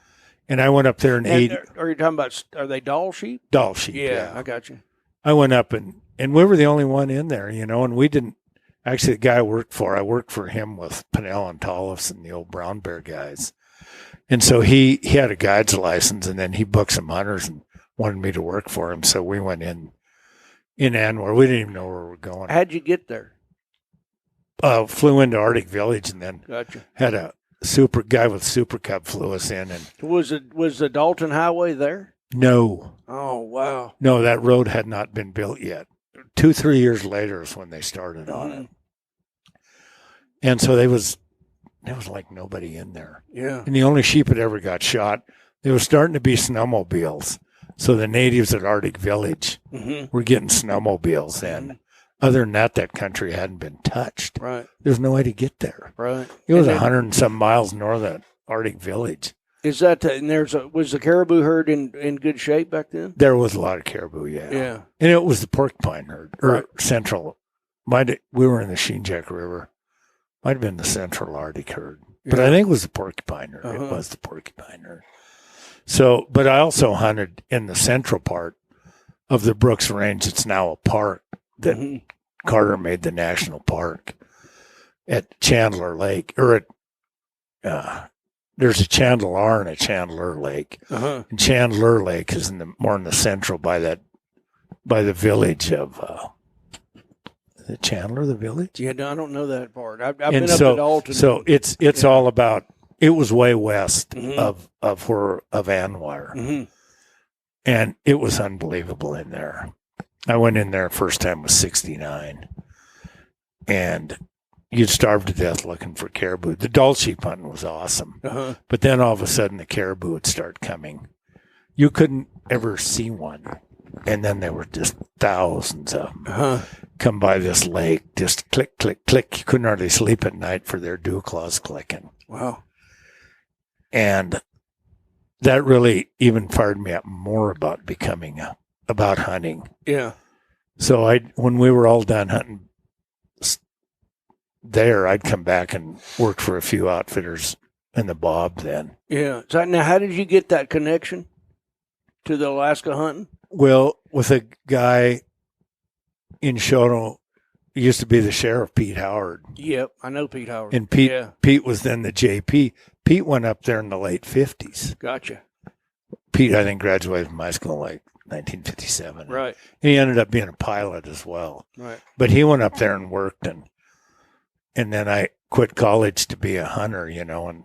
And I went up there and ate. Are you talking about, are they doll sheep? Doll sheep, yeah. I got you. I went up and we were the only one in there, and we didn't, actually the guy I worked for him with Pinnell and Tollefson, the old brown bear guys. And so he had a guide's license, and then he booked some hunters and wanted me to work for him. So we went in Anwar. We didn't even know where we were going. How'd you get there? Flew into Arctic Village, and then had a super guy with Super Cub flew us in. And was the Dalton Highway there? No. Oh, wow. No, that road had not been built yet. 2-3 years later is when they started on it. And so there was like nobody in there. Yeah. And the only sheep that ever got shot, there was starting to be snowmobiles. So the natives at Arctic Village were getting snowmobiles in. Other than that country hadn't been touched. Right. There's no way to get there. Right. It was 100 and some miles north of Arctic Village. Is that, and was the caribou herd in good shape back then? There was a lot of caribou, yeah. Yeah. And it was the porcupine herd, or central. We were in the Sheenjack River. Might have been the central Arctic herd. But I think it was the porcupine herd. It was the porcupine herd. So, but I also hunted in the central part of the Brooks Range. It's now a park that Carter made the national park at Chandler Lake, or at, there's a Chandler and a Chandler Lake. And Chandler Lake is more in the central by the village of, is it Chandler, the village? Yeah, no, I don't know that part. I've been up to Dalton. So it's all about, it was way west of Anwire. And it was unbelievable in there. I went in there first time was 69. And you'd starve to death looking for caribou. The Dall sheep hunting was awesome. But then all of a sudden the caribou would start coming. You couldn't ever see one. And then there were just thousands of them come by this lake, just click, click, click. You couldn't hardly sleep at night for their dew claws clicking. Wow. And that really even fired me up more about about hunting. Yeah. So when we were all done hunting there, I'd come back and work for a few outfitters in the Bob then. Yeah. So now, how did you get that connection to the Alaska hunting? Well, with a guy in Shoto, he used to be the sheriff, Pete Howard. Yep, I know Pete Howard. And Pete was then the JP. Pete went up there in the late 50s. Gotcha. Pete, I think, graduated from high school in like 1957. Right. And he ended up being a pilot as well. Right. But he went up there and worked, and then I quit college to be a hunter, and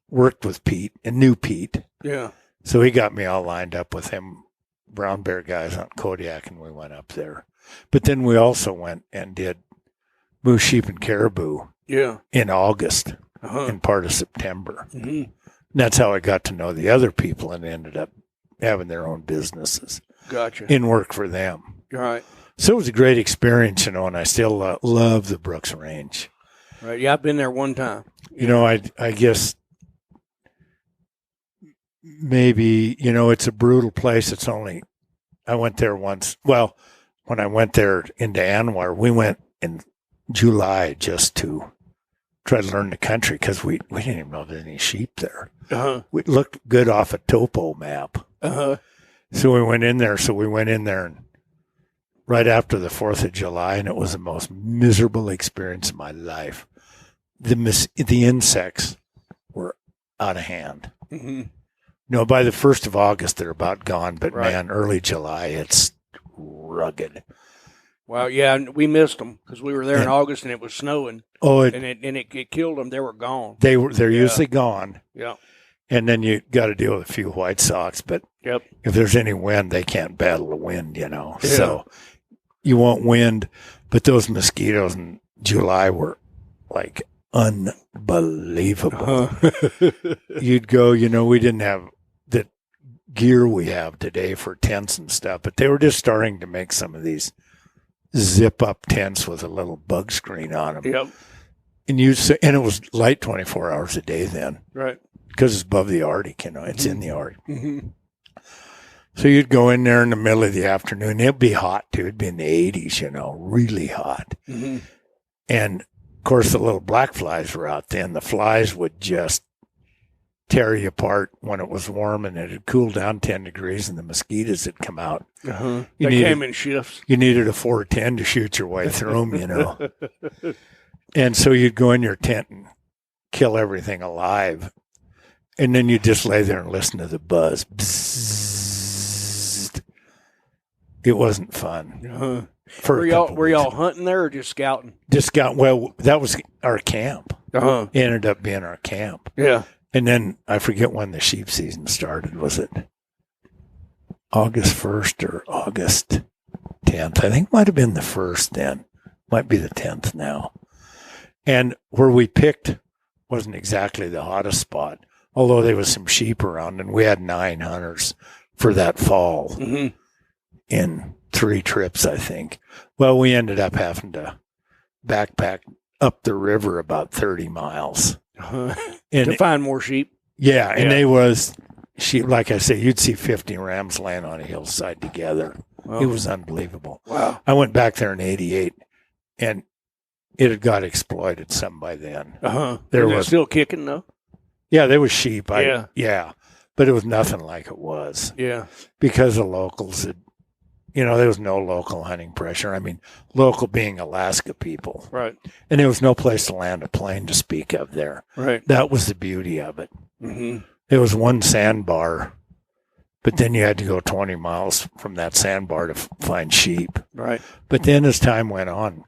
worked with Pete and knew Pete. Yeah. So he got me all lined up with him, brown bear guys on Kodiak, and we went up there. But then we also went and did moose, sheep, and caribou in August and part of September. And that's how I got to know the other people and ended up having their own businesses. Gotcha. And work for them. Right. So it was a great experience, and I still love the Brooks Range. Right. Yeah, I've been there one time. I guess maybe, it's a brutal place. I went there once. Well, when I went there into Anwar, we went in July just to try to learn the country because we didn't even know there were any sheep there. It looked good off a topo map. So we went in there. And right after the 4th of July, and it was the most miserable experience of my life. The insects were out of hand. By the 1st of August, they're about gone. But, man, early July, it's rugged. Wow, yeah, we missed them because we were there in August and it was snowing. Oh, and it killed them. They were gone. They're usually gone. Yeah. And then you got to deal with a few white socks. But if there's any wind, they can't battle the wind, Yeah. So you won't wind. But those mosquitoes in July were like unbelievable. Uh-huh. You'd go, we didn't have the gear we have today for tents and stuff, but they were just starting to make some of these zip up tents with a little bug screen on them. Yep. And it was light 24 hours a day then. Right. Because it's above the Arctic, it's in the Arctic. Mm-hmm. So you'd go in there in the middle of the afternoon. It'd be hot, too. It'd be in the 80s, really hot. Mm-hmm. And, of course, the little black flies were out then. The flies would just tear you apart when it was warm, and it had cooled down 10 degrees, and the mosquitoes had come out. Uh-huh. They came in shifts. You needed a 410 to shoot your way through them, And so you'd go in your tent and kill everything alive. And then you just lay there and listen to the buzz. Bzzzt. It wasn't fun. Uh-huh. Were y'all hunting there or just scouting? Just scouting. Well, that was our camp. Uh-huh. It ended up being our camp. Yeah. And then I forget when the sheep season started. Was it August 1st or August 10th? I think it might have been the 1st then. Might be the 10th now. And where we picked wasn't exactly the hottest spot, although there was some sheep around, and we had 9 hunters for that fall in 3 trips, I think. Well, we ended up having to backpack up the river about 30 miles. And to find more sheep? Yeah, and they was sheep, like I say, you'd see 50 rams laying on a hillside together. Wow. It was unbelievable. Wow. I went back there in 88, and it had got exploited some by then. Uh-huh. There was still kicking, though? Yeah, there was sheep. Yeah. But it was nothing like it was. Yeah. Because the locals had, there was no local hunting pressure. I mean, local being Alaska people. Right. And there was no place to land a plane to speak of there. Right. That was the beauty of it. Mm-hmm. There was one sandbar, but then you had to go 20 miles from that sandbar to find sheep. Right. But then as time went on,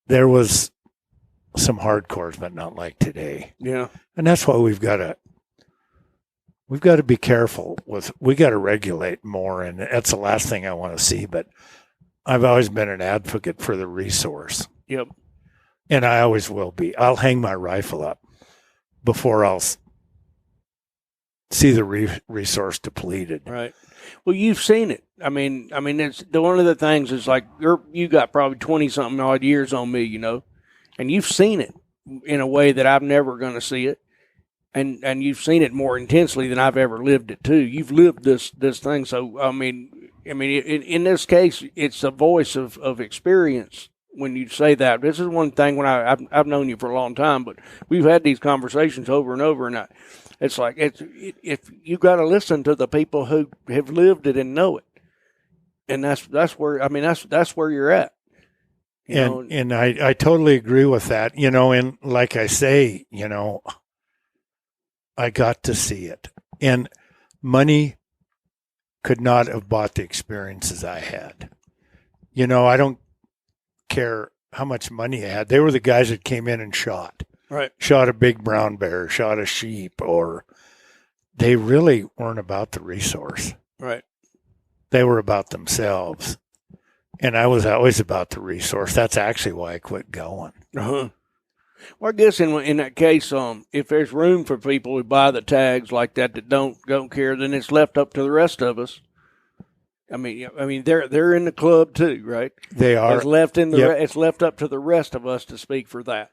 there was some hardcores, but not like today. Yeah. And that's why we've got to be careful we got to regulate more. And that's the last thing I want to see, but I've always been an advocate for the resource. Yep. And I always will be. I'll hang my rifle up before I'll see the resource depleted. Right. Well, you've seen it. I mean, it's one of the things is like you got probably 20-something odd years on me, and you've seen it in a way that I'm never going to see it, and you've seen it more intensely than I've ever lived it too. You've lived this thing, so I mean, in this case, it's a voice of experience. When you say that, this is one thing when I've known you for a long time, but we've had these conversations over and over, and it's like if you got to listen to the people who have lived it and know it, and that's where that's where you're at. And I totally agree with that. And like I say, I got to see it, and money could not have bought the experiences I had. I don't care how much money I had. They were the guys that came in and shot. Right. Shot a big brown bear, shot a sheep, or they really weren't about the resource. Right. They were about themselves. And I was always about the resource. That's actually why I quit going. Uh-huh. Well, I guess in that case, if there's room for people who buy the tags like that don't care, then it's left up to the rest of us. I mean, they're in the club too, right? They are. It's left it's left up to the rest of us to speak for that.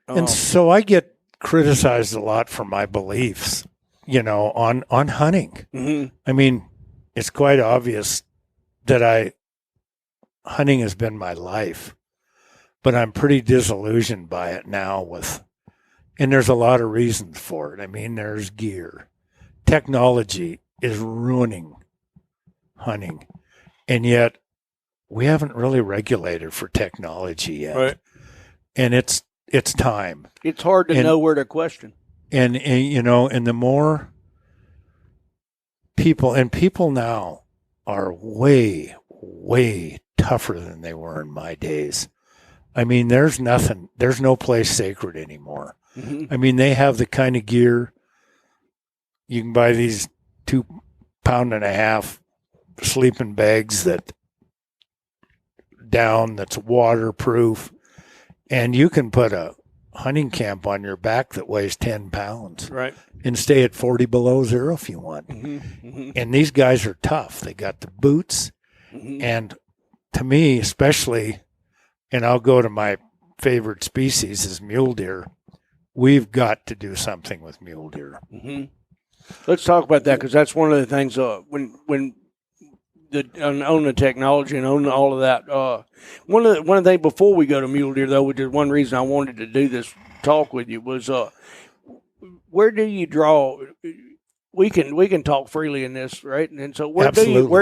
And so I get criticized a lot for my beliefs, on hunting. Mm-hmm. I mean, it's quite obvious that hunting has been my life, but I'm pretty disillusioned by it now and there's a lot of reasons for it. I mean, there's gear. Technology is ruining hunting, and yet we haven't really regulated for technology yet. Right. And it's time. It's hard to know where to question. And the more people now are way, way tougher than they were in my days. I mean, there's no place sacred anymore. Mm-hmm. I mean, they have the kind of gear you can buy these 2.5 pound sleeping bags that's waterproof. And you can put a hunting camp on your back that weighs 10 pounds. Right. And stay at 40 below zero if you want. And these guys are tough. They got the boots. And to me, especially, and I'll go to my favorite species is mule deer. We've got to do something with mule deer. Let's talk about that, because that's one of the things when on the technology and on all of that. One of the things before we go to mule deer, though, which is one reason I wanted to do this talk with you, was where do you draw? We can talk freely in this, right? And so where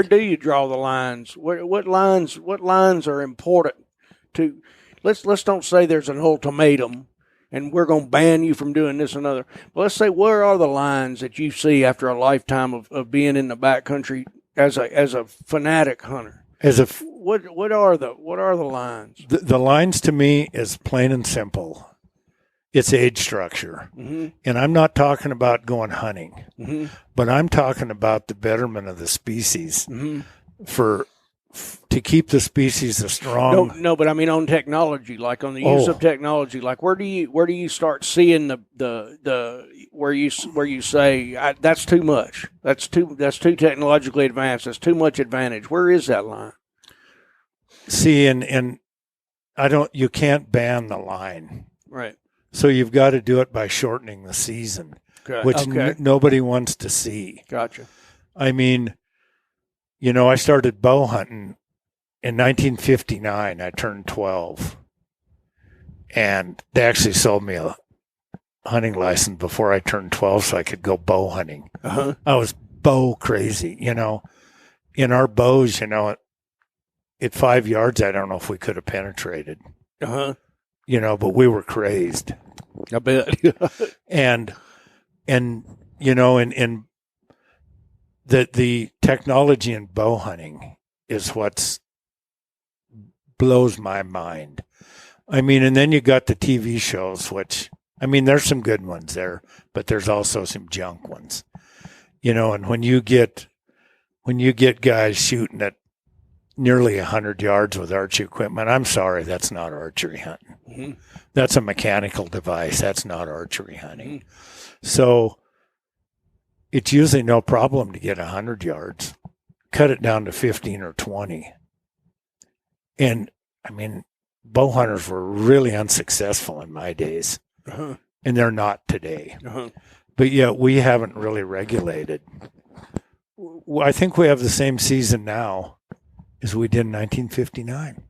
do you draw the lines? What lines are important to? Let's don't say there's an ultimatum and we're going to ban you from doing this and other. But let's say, where are the lines that you see after a lifetime of being in the backcountry as a fanatic hunter? What are the lines? The lines to me is plain and simple. It's age structure. And I'm not talking about going hunting, but I'm talking about the betterment of the species to keep the species a strong. No, but I mean on technology, like on the use of technology, like where do you start seeing the where you say that's too much, that's too technologically advanced, that's too much advantage? Where is that line? See, and you can't ban the line, right? So you've got to do it by shortening the season, which nobody wants to see. Gotcha. I mean, I started bow hunting in 1959. I turned 12. And they actually sold me a hunting license before I turned 12 so I could go bow hunting. I was bow crazy, In our bows, at 5 yards, I don't know if we could have penetrated. But we were crazed. I bet. and in the technology in bow hunting is what blows my mind. I mean, and then you got the TV shows, which, I mean, there's some good ones there, but there's also some junk ones. And when you get guys shooting at nearly 100 yards with archery equipment, I'm sorry, that's not archery hunting. That's a mechanical device. That's not archery hunting. So it's usually no problem to get 100 yards. Cut it down to 15 or 20. And, I mean, bow hunters were really unsuccessful in my days. And they're not today. But yet we haven't really regulated. I think we have the same season now as we did in 1959.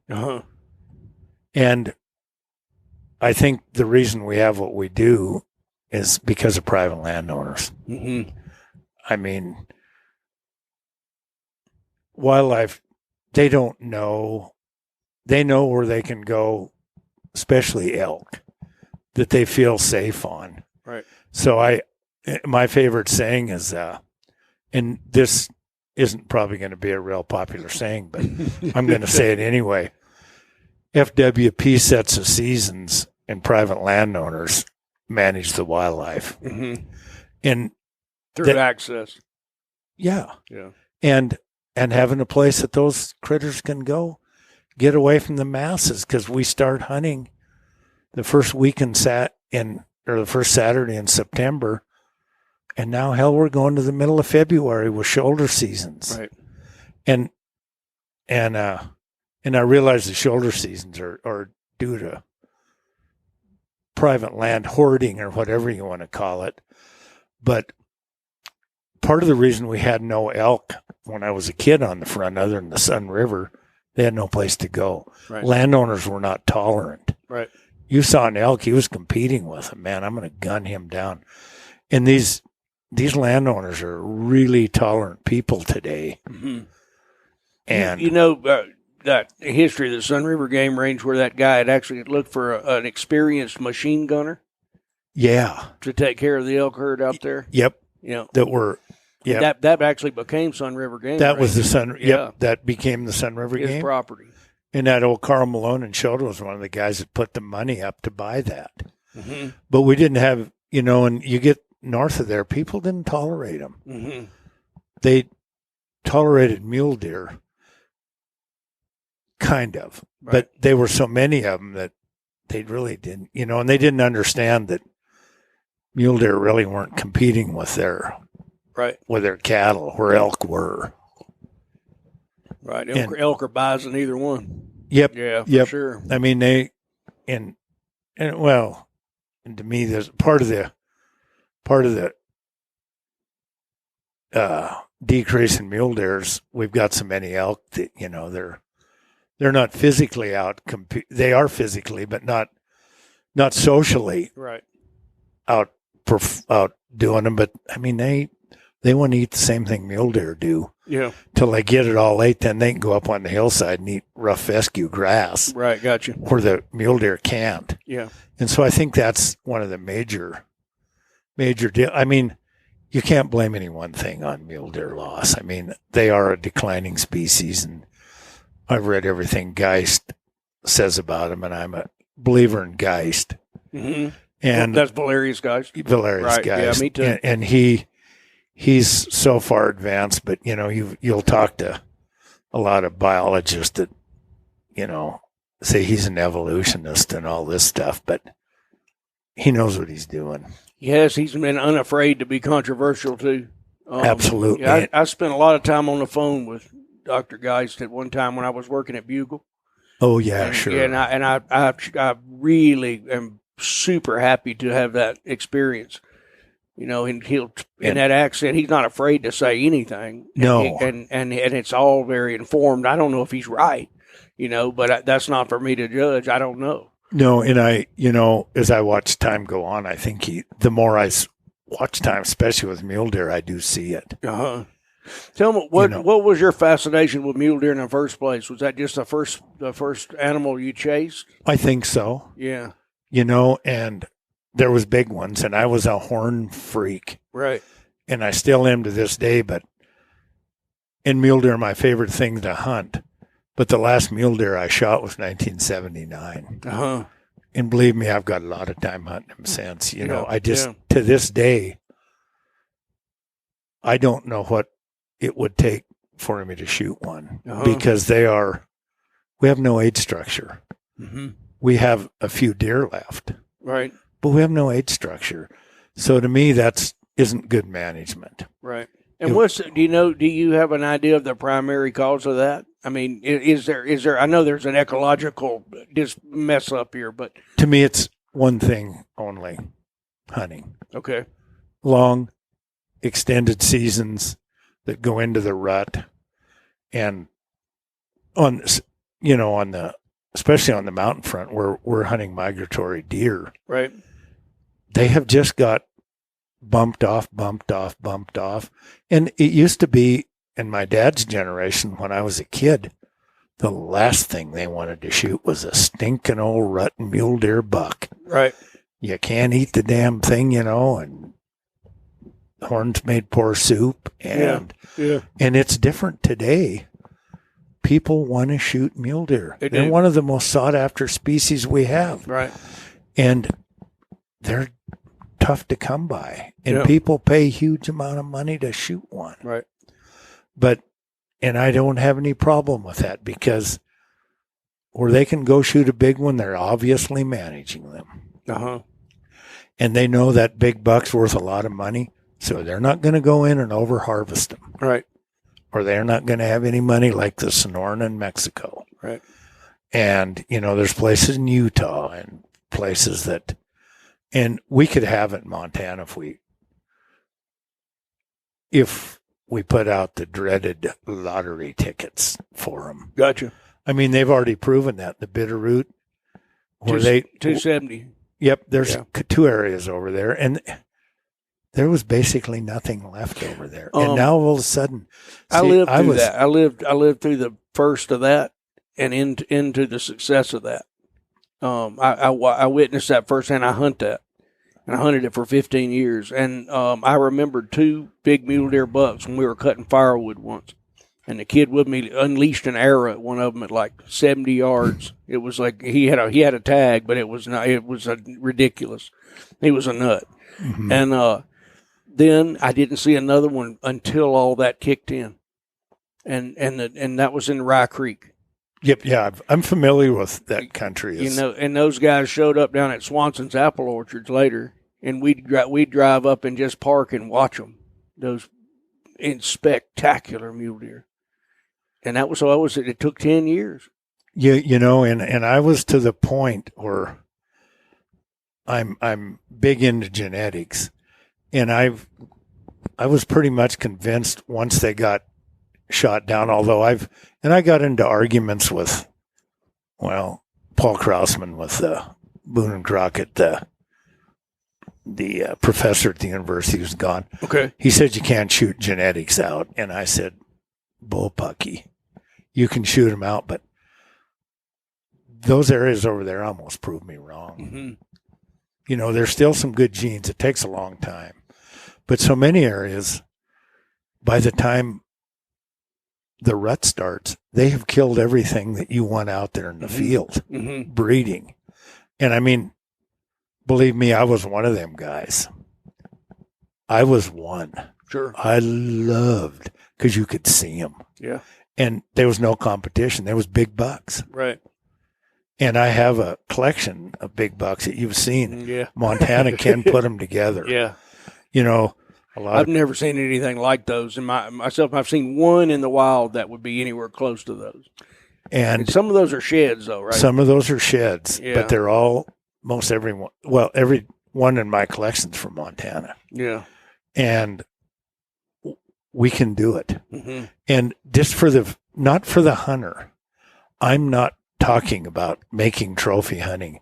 And I think the reason we have what we do is because of private landowners. I mean, wildlife, they don't know. They know where they can go, especially elk, that they feel safe on. Right. So my favorite saying is, and this isn't probably going to be a real popular saying, but I'm going to say it anyway. FWP sets the seasons and private landowners manage the wildlife. And through access. Yeah. And having a place that those critters can go, get away from the masses, because we start hunting the first weekend the first Saturday in September. And now, hell, we're going to the middle of February with shoulder seasons. Right. And I realize the shoulder seasons are due to private land hoarding or whatever you want to call it. But part of the reason we had no elk when I was a kid on the front, other than the Sun River, they had no place to go. Right. Landowners were not tolerant. Right. You saw an elk, he was competing with him. Man, I'm going to gun him down. And these landowners are really tolerant people today. And that history of the Sun River Game Range, where that guy had actually looked for an experienced machine gunner. Yeah. To take care of the elk herd out there. Yep. That actually became Sun River Game That Range. was the Sun. Yep. That became the Sun River His Game property. And that old Carl Malone and Schroeder was one of the guys that put the money up to buy that. But we didn't have, and you get north of there, people didn't tolerate them. They tolerated mule deer, kind of, but there were so many of them that they really didn't, and they didn't understand that mule deer really weren't competing with their cattle where elk were. Right. Elk or bison, either one. Yep. Yeah, for yep. sure. I mean, and to me, there's part of the decrease in mule deers. We've got so many elk that, they're not physically out. They are physically, but not socially out doing them. But I mean, they want to eat the same thing mule deer do. Yeah. Till they get it all ate, then they can go up on the hillside and eat rough fescue grass. Right, gotcha. Where the mule deer can't. Yeah. And so I think that's one of the major deal. I mean, you can't blame any one thing on mule deer loss. I mean, they are a declining species, and I've read everything Geist says about them, and I'm a believer in Geist. Mm-hmm. And that's Valerius Geist. Valerius Geist. Yeah, me too. And he's so far advanced, but you'll talk to a lot of biologists that say he's an evolutionist and all this stuff, but he knows what he's doing. Yes, he's been unafraid to be controversial too. Absolutely. Yeah, I spent a lot of time on the phone with Dr. Geist at one time when I was working at Bugle. Oh yeah, sure. Yeah, and I really am super happy to have that experience. And in that accent, he's not afraid to say anything. No. And it's all very informed. I don't know if he's right, but that's not for me to judge. I don't know. No, and as I watch time go on, I think the more I watch time, especially with mule deer, I do see it. Uh-huh. Tell me, what was your fascination with mule deer in the first place? Was that just the first animal you chased? I think so. Yeah. And there was big ones, and I was a horn freak. Right. And I still am to this day, but mule deer are my favorite thing to hunt. But the last mule deer I shot was 1979. Uh-huh. And believe me, I've got a lot of time hunting them since. To this day, I don't know what it would take for me to shoot one because we have no age structure. Mm-hmm. We have a few deer left. Right. But we have no age structure. So to me, that isn't good management. Right. And do you have an idea of the primary cause of that? I mean, is there, I know there's an ecological mess up here, but. To me, it's one thing only, hunting. Okay. Long, extended seasons that go into the rut, and especially on the mountain front where we're hunting migratory deer. Right. They have just got bumped off. And it used to be in my dad's generation when I was a kid, the last thing they wanted to shoot was a stinking old rut mule deer buck. Right. You can't eat the damn thing, and horns made poor soup. And it's different today. People want to shoot mule deer. They're one of the most sought after species we have. Right. And they're tough to come by. And people pay a huge amount of money to shoot one. Right. And I don't have any problem with that because where they can go shoot a big one, they're obviously managing them. Uh-huh. And they know that big buck's worth a lot of money, so they're not going to go in and over-harvest them. Right. Or they're not going to have any money like the Sonoran in Mexico. Right. And, there's places in Utah and places that, and we could have it in Montana if we put out the dreaded lottery tickets for them. Gotcha. I mean, they've already proven that. The Bitterroot, where 270. Yep, there's 2 areas over there, and there was basically nothing left over there. And now all of a sudden, I lived through that. I lived through the first of that and into the success of that. I witnessed that firsthand. I hunt that. And I hunted it for 15 years. And I remembered 2 big mule deer bucks when we were cutting firewood once. And the kid with me unleashed an arrow at one of them at like 70 yards. It was like he had a tag, but it was ridiculous. He was a nut. Mm-hmm. And then I didn't see another one until all that kicked in. And that was in Rye Creek. Yep, yeah, I'm familiar with that country. And those guys showed up down at Swanson's apple orchards later, and we'd drive up and just park and watch them. Those in spectacular mule deer, and it took 10 years. You know, and I was to the point where I'm big into genetics, and I was pretty much convinced once they got shot down, although I got into arguments with, Paul Krausman with Boone and Crockett, the professor at the university who's gone. Okay. He said you can't shoot genetics out. And I said, bullpucky. You can shoot them out, but those areas over there almost proved me wrong. Mm-hmm. You know, there's still some good genes. It takes a long time. But so many areas, by the time the rut starts, they have killed everything that you want out there in the field, breeding. And I mean, believe me, I was one of them guys. I was one. Sure. I loved, because you could see them. Yeah. And there was no competition. There was big bucks. Right. And I have a collection of big bucks that you've seen. Yeah. Montana can put them together. Yeah. You know, I've never seen anything like those myself. I've seen one in the wild that would be anywhere close to those. And some of those are sheds, though, right? Some of those are sheds, yeah. But they're every one in my collection's from Montana. Yeah. And we can do it. Mm-hmm. And just not for the hunter. I'm not talking about making trophy hunting.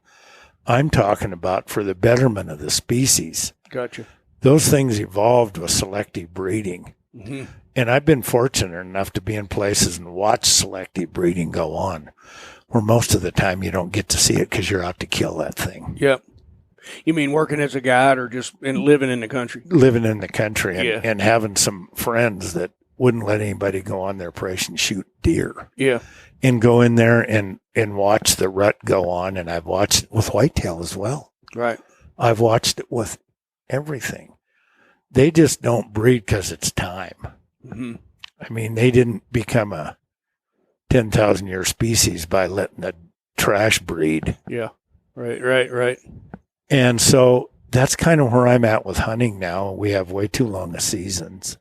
I'm talking about for the betterment of the species. Gotcha. Those things evolved with selective breeding. Mm-hmm. And I've been fortunate enough to be in places and watch selective breeding go on, where most of the time you don't get to see it because you're out to kill that thing. Yep. You mean working as a guide or just living in the country? Living in the country and, yeah. and having some friends that wouldn't let anybody go on their place and shoot deer. Yeah. And go in there and watch the rut go on. And I've watched it with whitetail as well. Right. I've watched it with everything. They just don't breed because it's time. Mm-hmm. I mean, they didn't become a 10,000-year species by letting the trash breed. Yeah. Right. And so that's kind of where I'm at with hunting now. We have way too long of seasons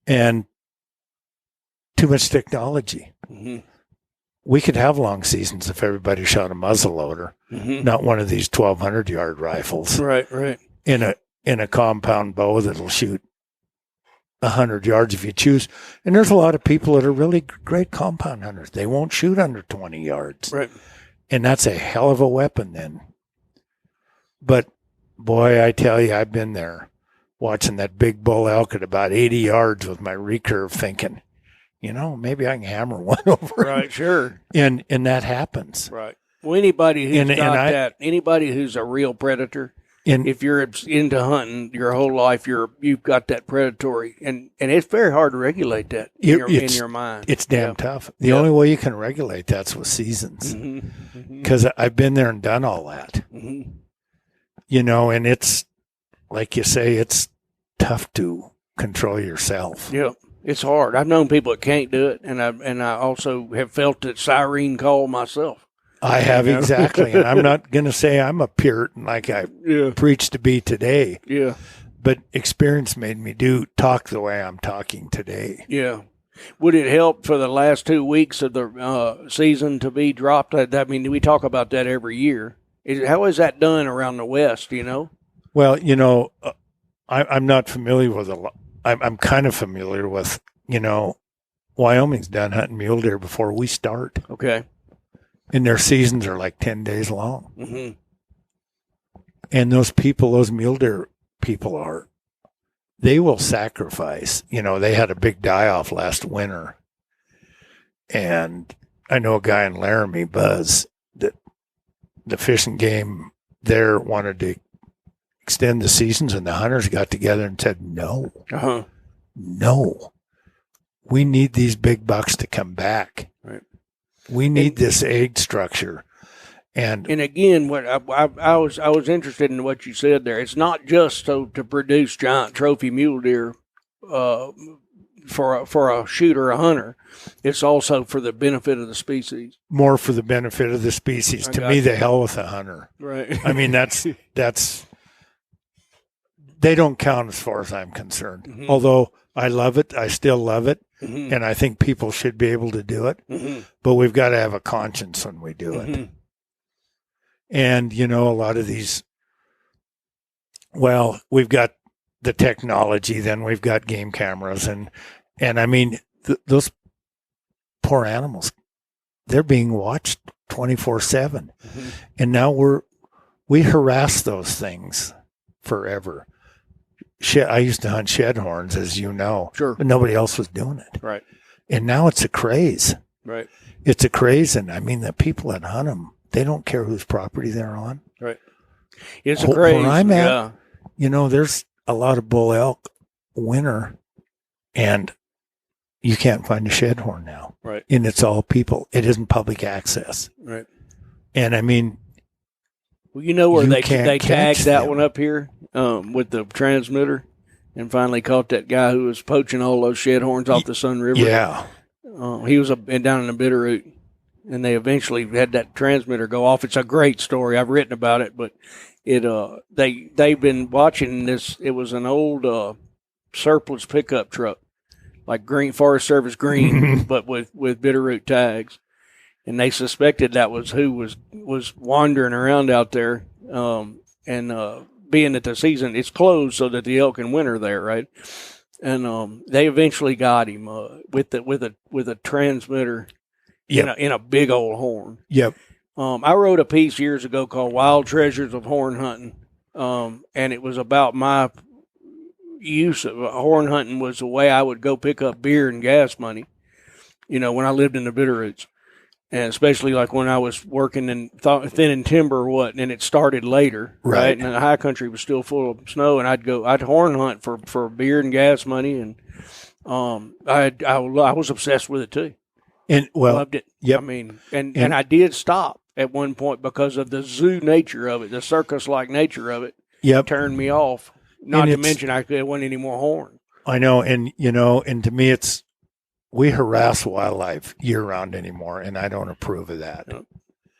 and too much technology. Mm-hmm. We could have long seasons if everybody shot a muzzleloader, not one of these 1,200-yard rifles. Right. In a compound bow that'll shoot 100 yards if you choose. And there's a lot of people that are really great compound hunters. They won't shoot under 20 yards. Right. And that's a hell of a weapon then. But, boy, I tell you, I've been there watching that big bull elk at about 80 yards with my recurve thinking, maybe I can hammer one over. Right, sure. And that happens. Right. Well, anybody who's a real predator, if you're into hunting your whole life, you've got that predatory, and it's very hard to regulate that in your mind. It's damn tough. The only way you can regulate that's with seasons, because I've been there and done all that. Mm-hmm. And it's like you say, it's tough to control yourself. Yeah, it's hard. I've known people that can't do it, and I also have felt that siren call myself. I have, exactly. And I'm not going to say I'm a Puritan like I preach to be today. Yeah. But experience made me talk the way I'm talking today. Yeah. Would it help for the last 2 weeks of the season to be dropped? I mean, we talk about that every year. How is that done around the West, Well, I'm not familiar with a lot. I'm kind of familiar with, Wyoming's done hunting mule deer before we start. Okay. And their seasons are like 10 days long. Mm-hmm. And those mule deer people they will sacrifice. They had a big die-off last winter. And I know a guy in Laramie, Buzz, that the Fish and Game there wanted to extend the seasons, and the hunters got together and said, no, no, we need these big bucks to come back. Right. We need this egg structure. And again, what I was interested in what you said there. It's not just to produce giant trophy mule deer for a shooter, a hunter. It's also for the benefit of the species. More for the benefit of the species. To me, the hell with a hunter. Right. I mean, that's they don't count as far as I'm concerned. Mm-hmm. Although I love it, I still love it, mm-hmm. and I think people should be able to do it. Mm-hmm. But we've got to have a conscience when we do it. Mm-hmm. And a lot of these. Well, we've got the technology, then we've got game cameras, and I mean those poor animals, they're being watched 24/7, mm-hmm. and now we harass those things forever. I used to hunt shed horns, as you know, sure, but nobody else was doing it, right? And now it's a craze, right? It's a craze, and I mean the people that hunt them, they don't care whose property they're on, right? It's a craze. Where I'm at, yeah. There's a lot of bull elk winter, and you can't find a shed horn now. Right. And it's all people. It isn't public access. Right. And I mean, well, where they tagged that them. one up here with the transmitter and finally caught that guy who was poaching all those shed horns off the Sun River. Yeah. He was down in the Bitterroot, and they eventually had that transmitter go off. It's a great story. I've written about it, but they've been watching this. It was an old surplus pickup truck, like green Forest Service green, but with Bitterroot tags, and they suspected that was who was wandering around out there. Being that the season it's closed so that the elk can winter there, right? And they eventually got him with a transmitter, yep. in a big old horn. Yep. I wrote a piece years ago called "Wild Treasures of Horn Hunting," and it was about my use of horn hunting was the way I would go pick up beer and gas money, when I lived in the Bitterroots, and especially like when I was working in thinning timber or what, and it started later, right? And the high country was still full of snow, and I'd horn hunt for beer and gas money, and I was obsessed with it too. And loved it. Yep. I mean, and I did stop at one point because of the zoo nature of it, the circus-like nature of it. Yep. Turned me off. Not to mention there wasn't any more horn. I know, and and to me, we harass wildlife year-round anymore, and I don't approve of that.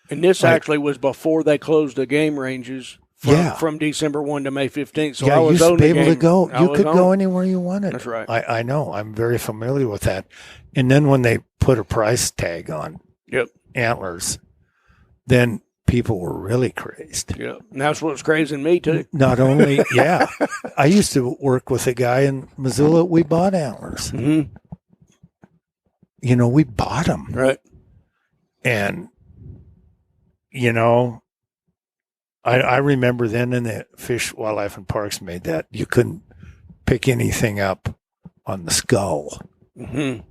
And this actually was before they closed the game ranges from December 1 to May 15th. So I was you used to be able to go. You could go anywhere you wanted. That's right. I know. I'm very familiar with that. And then when they put a price tag on antlers, then people were really crazy. Yeah, and that's what's crazing me too. Not only, I used to work with a guy in Missoula. We bought antlers. Mm-hmm. We bought them. Right. And, I remember then in the Fish, Wildlife, and Parks made that you couldn't pick anything up on the skull. Mm-hmm.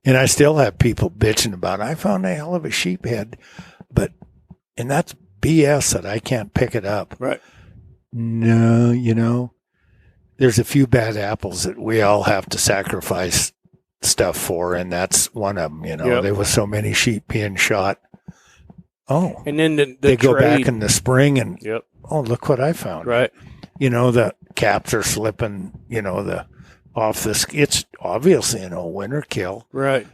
And I still have people bitching about, I found a hell of a sheep head, and that's BS that I can't pick it up. Right. No, there's a few bad apples that we all have to sacrifice stuff for, and that's one of them. There was so many sheep being shot. Oh, and then they go back in the spring and oh, look what I found. Right. The caps are slipping. It's obviously an old winter kill. Right.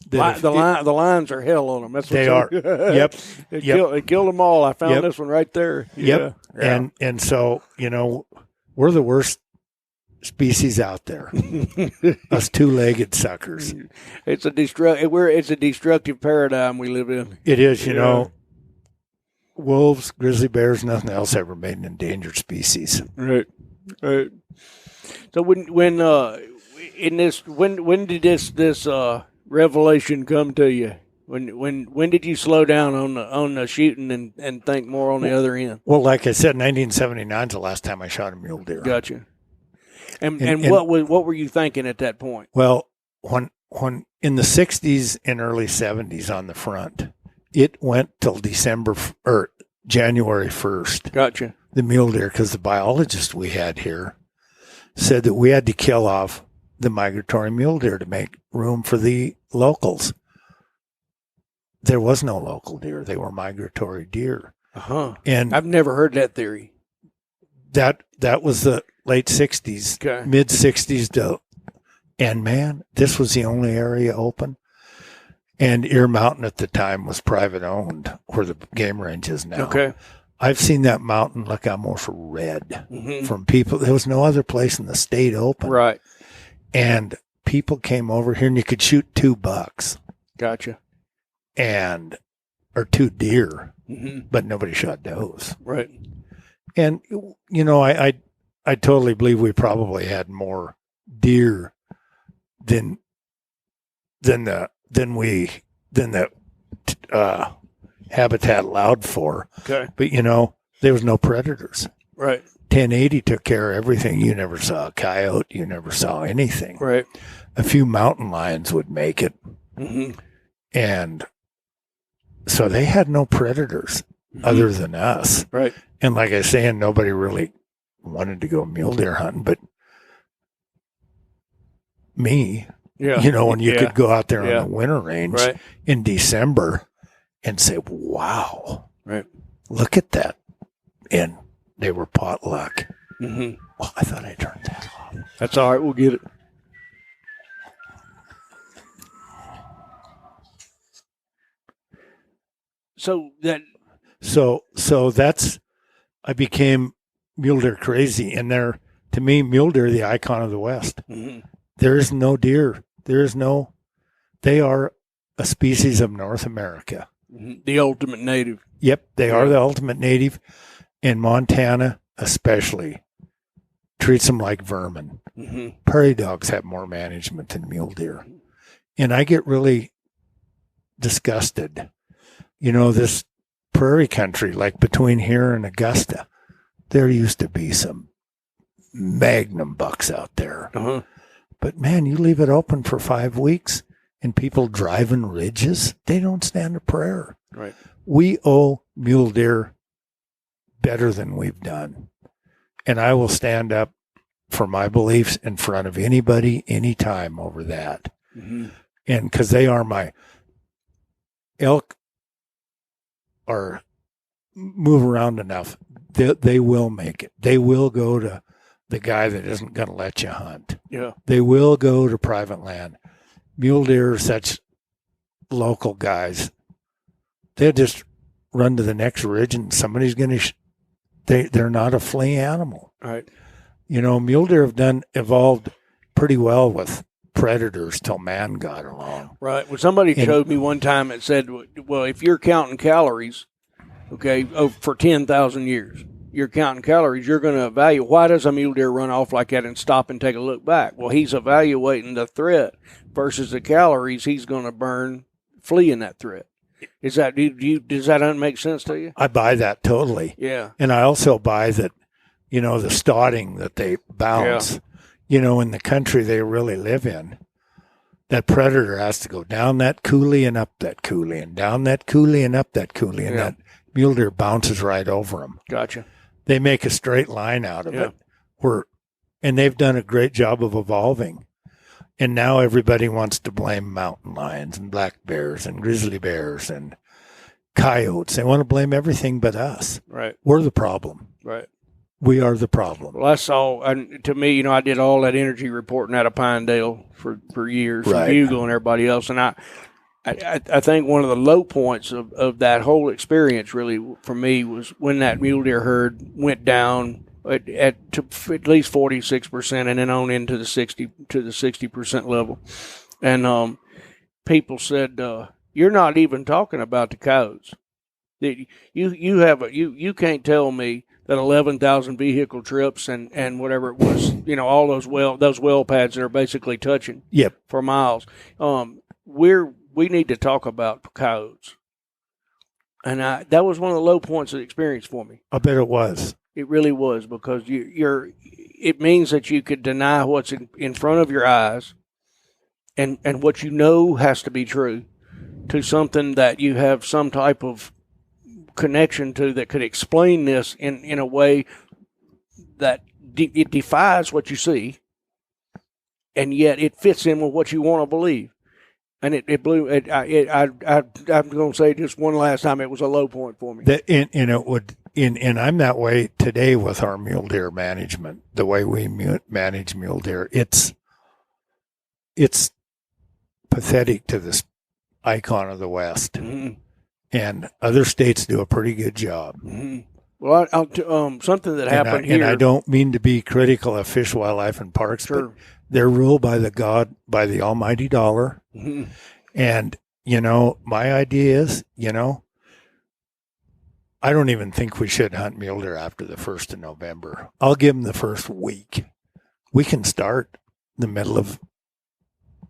The lines are hell on them. That's what they are. Yep. It killed them all. I found this one right there. Yep. Yeah. And so we're the worst species out there. Us two-legged suckers. It's a destructive paradigm we live in. It is. Wolves, grizzly bears, nothing else ever made an endangered species. Right. Right. So when did this revelation come to you? When did you slow down on the shooting and think more on the other end? Well, like I said, 1979 is the last time I shot a mule deer. Gotcha. And what were you thinking at that point? Well, when in the 60s and early 70s on the front, it went till January 1st. Gotcha. The mule deer, because the biologist we had here said that we had to kill off the migratory mule deer to make room for the locals. There was no local deer. They were migratory deer. Uh-huh. And I've never heard that theory. That was the late 60s, okay. mid 60s And man, this was the only area open. And Ear Mountain at the time was private owned, where the game range is now. Okay. I've seen that mountain look almost red from people. There was no other place in the state open. Right. And people came over here and you could shoot 2 bucks. Gotcha. Or 2 deer, but nobody shot does. Right. And, you know, I totally believe we probably had more deer than the habitat allowed for. Okay. But, you know, there was no predators. Right. 1080 took care of everything. You never saw a coyote. You never saw anything. Right. A few mountain lions would make it. And so they had no predators other than us. Right. And like I was saying, nobody really wanted to go mule deer hunting, but me, you know, when you could go out there on the winter range in December and say, wow, look at that. And they were potluck. Oh, I thought I turned that off. That's all right. We'll get it. So that's, I became mule deer crazy. And they're, to me, mule deer, the icon of the West. There is no deer. They are a species of North America. The ultimate native. Yep. They are the ultimate native. And Montana, especially, treats them like vermin. Prairie dogs have more management than mule deer. And I get really disgusted. You know, this prairie country, like between here and Augusta, there used to be some magnum bucks out there. But man, you leave it open for 5 weeks and people driving ridges, they don't stand a prayer. Right. We owe mule deer better than we've done. And I will stand up for my beliefs in front of anybody, anytime over that. And because they are my elk are move around enough, they will make it. They will go to the guy that isn't going to let you hunt. Yeah. They will go to private land. Mule deer are such local guys. They'll just run to the next ridge and somebody's going to, they're not a flea animal. Right. You know, mule deer have evolved pretty well with predators till man got along. Right. Well, somebody showed me one time that said, well, if you're counting calories, okay, for 10,000 years, you're counting calories, you're going to evaluate, why does a mule deer run off like that and stop and take a look back? Well, he's evaluating the threat versus the calories he's going to burn fleeing that threat. Is that, does that make sense to you? I buy that totally. Yeah. And I also buy that, you know, the stotting that they bounce, you know, in the country they really live in, that predator has to go down that coulee and up that coulee and down that coulee and up that coulee. And that mule deer bounces right over them. Gotcha. They make a straight line out of it. And they've done a great job of evolving. And now everybody wants to blame mountain lions and black bears and grizzly bears and coyotes. They want to blame everything but us. Right. We're the problem. Right. We are the problem. Well, I saw, and to me, you know, I did all that energy reporting out of Pinedale for years, right. Bugle and everybody else. And I think one of the low points of that whole experience really for me was when that mule deer herd went down to at least 46% and then on into the 60% level. And people said, you're not even talking about the coyotes. You can't tell me that 11,000 vehicle trips and whatever it was, you know, all those well pads that are basically touching for miles. We need to talk about coyotes. And that was one of the low points of the experience for me. I bet it was. It really was, because it means that you could deny what's in front of your eyes and what you know has to be true to something that you have some type of connection to that could explain this in a way that it defies what you see, and yet it fits in with what you want to believe. And it blew. I'm going to say just one last time, it was a low point for me. And I'm that way today with our mule deer management. The way we manage mule deer, it's it's pathetic to this icon of the West. Mm-hmm. And other states do a pretty good job. Mm-hmm. Well, something that happened here. And I don't mean to be critical of Fish, Wildlife, and Parks, sure. but they're ruled by the almighty dollar. Mm-hmm. And, my idea is, I don't even think we should hunt mule deer after the 1st of November. I'll give them the first week. We can start the middle of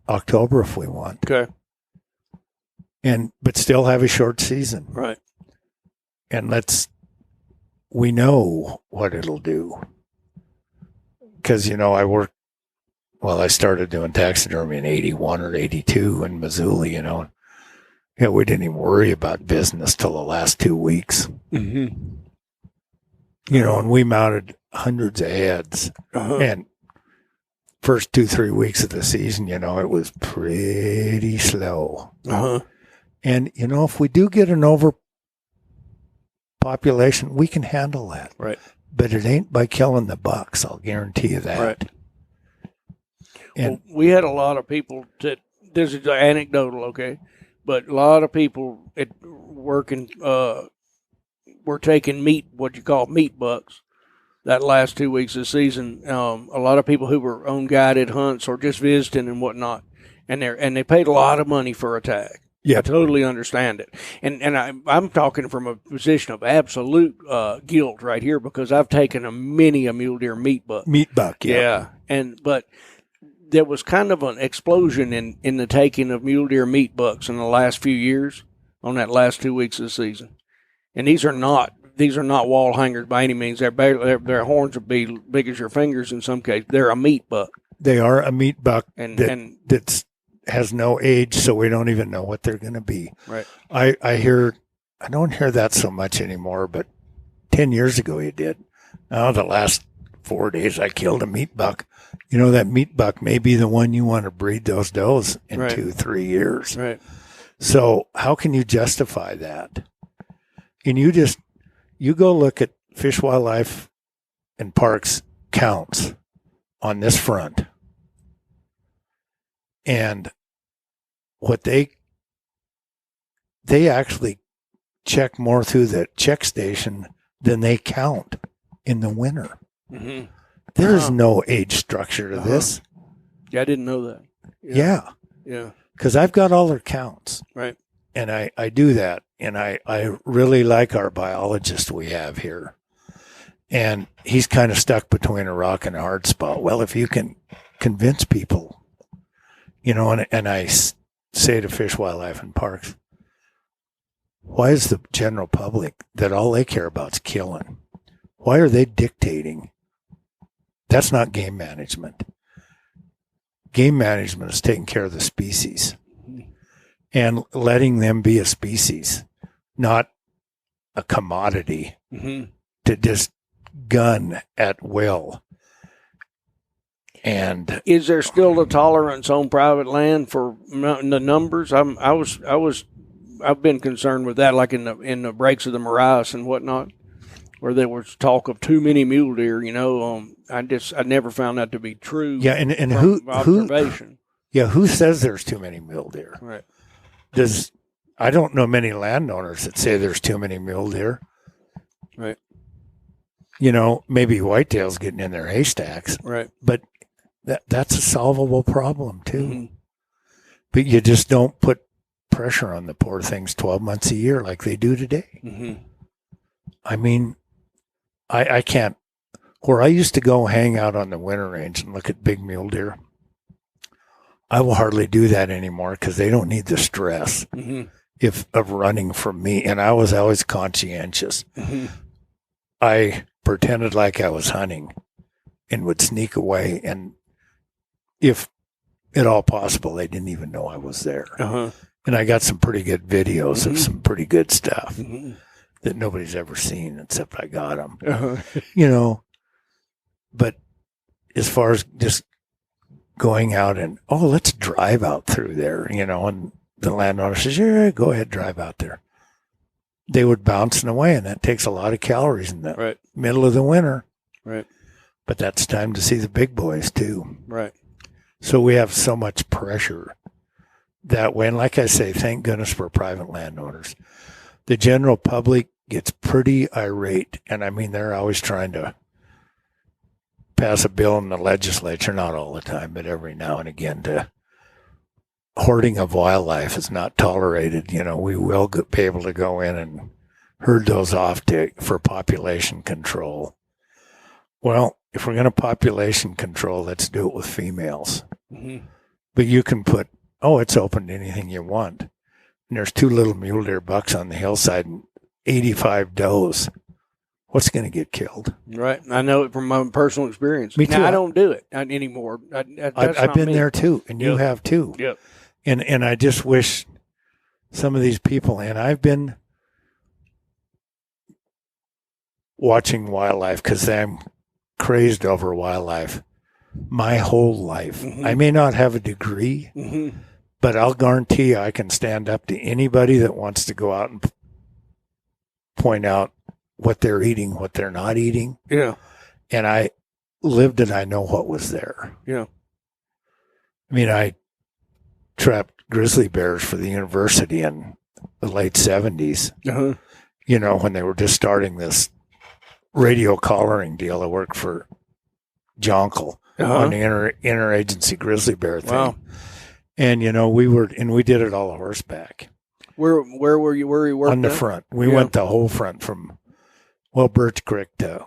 October if we want. Okay. But still have a short season. Right. And we know what it'll do. Because, I started doing taxidermy in 81 or 82 in Missoula, we didn't even worry about business till the last 2 weeks. Mm-hmm. And we mounted hundreds of heads. Uh-huh. And first 2-3 weeks of the season, it was pretty slow. Uh-huh. And, if we do get an overpopulation, we can handle that. Right. But it ain't by killing the bucks, I'll guarantee you that. Right. And we had a lot of people this is anecdotal, okay? But a lot of people working, were taking what you call meat bucks that last 2 weeks of the season. A lot of people who were on guided hunts or just visiting and whatnot, and they paid a lot of money for a tag. Yeah, I totally understand it, and I'm talking from a position of absolute guilt right here because I've taken many a mule deer meat buck. Yeah, but there was kind of an explosion in the taking of mule deer meat bucks in the last few years on that last 2 weeks of the season, and these are not wall hangers by any means. Their horns would be big as your fingers in some cases. They're a meat buck. They are a meat buck, and that's has no age, so we don't even know what they're going to be. Right. I don't hear that so much anymore, but 10 years ago you did. Now the last 4 days I killed a meat buck. That meat buck may be the one you want to breed those does in right. 2-3 years. Right. So how can you justify that? And you go look at Fish, Wildlife, and Parks counts on this front. And what they actually check more through the check station than they count in the winter. Mm-hmm. There's no age structure to this. Yeah, I didn't know that. Yeah. Yeah. Because I've got all their counts. Right. And I do that. And I really like our biologist we have here. And he's kind of stuck between a rock and a hard spot. Well, if you can convince people, and I say to Fish, Wildlife, and Parks, why is the general public that all they care about is killing? Why are they dictating? That's not game management. Game management is taking care of the species and letting them be a species, not a commodity to just gun at will. And is there still a tolerance on private land for the numbers? I've been concerned with that, like in the breaks of the morass and whatnot, where there was talk of too many mule deer. I never found that to be true. Yeah, and who observation? Who says there's too many mule deer? Right. I don't know many landowners that say there's too many mule deer. Right. Maybe whitetails getting in their haystacks. Right. But that's a solvable problem too. Mm-hmm. But you just don't put pressure on the poor things 12 months a year like they do today. Mm-hmm. I mean, I can't. Where I used to go hang out on the winter range and look at big mule deer, I will hardly do that anymore because they don't need the stress of running from me. And I was always conscientious. Mm-hmm. I pretended like I was hunting and would sneak away. And if at all possible, they didn't even know I was there. Uh-huh. And I got some pretty good videos of some pretty good stuff that nobody's ever seen except I got them. Uh-huh. But as far as just going out and, let's drive out through there, and the landowner says, yeah, go ahead, drive out there. They would bouncing away, and that takes a lot of calories in the middle of the winter. Right. But that's time to see the big boys, too. Right. So we have so much pressure that way. And like I say, thank goodness for private landowners. The general public gets pretty irate. And I mean, they're always trying to pass a bill in the legislature, not all the time, but every now and again, to hoarding of wildlife is not tolerated. You know, we will be able to go in and herd those off for population control. Well, if we're going to population control, let's do it with females. Mm-hmm. But you can put, it's open to anything you want. And there's 2 little mule deer bucks on the hillside and 85 does. What's going to get killed? Right. I know it from my personal experience. Me too. Now, I don't do it anymore. I've been there too, and you have too. Yep. And I just wish some of these people, and I've been watching wildlife because I'm crazed over wildlife my whole life. Mm-hmm. I may not have a degree, mm-hmm. but I'll guarantee you I can stand up to anybody that wants to go out and point out what they're eating, what they're not eating. Yeah. And I lived it. I know what was there. Yeah. I mean, I trapped grizzly bears for the university in the late 70s, Uh-huh. you know, when they were just starting this radio collaring deal. I worked for Jonkel on the interagency grizzly bear thing. Wow. And, you know, we did it all horseback. Where were you? Where you worked On the at? front. We went the whole front from, Birch Creek to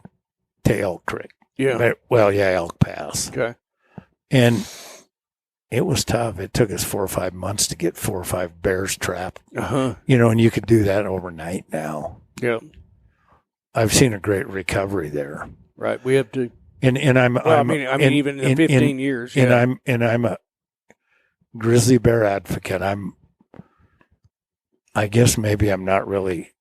Elk Creek. Yeah. Elk Pass. Okay. And it was tough. It took us 4 or 5 months to get 4 or 5 bears trapped. Uh-huh. You know, and you could do that overnight now. Yeah. I've seen a great recovery there. Right. We have to. And I'm even in 15 years. Yeah. And I'm a grizzly bear advocate. I guess maybe I'm not really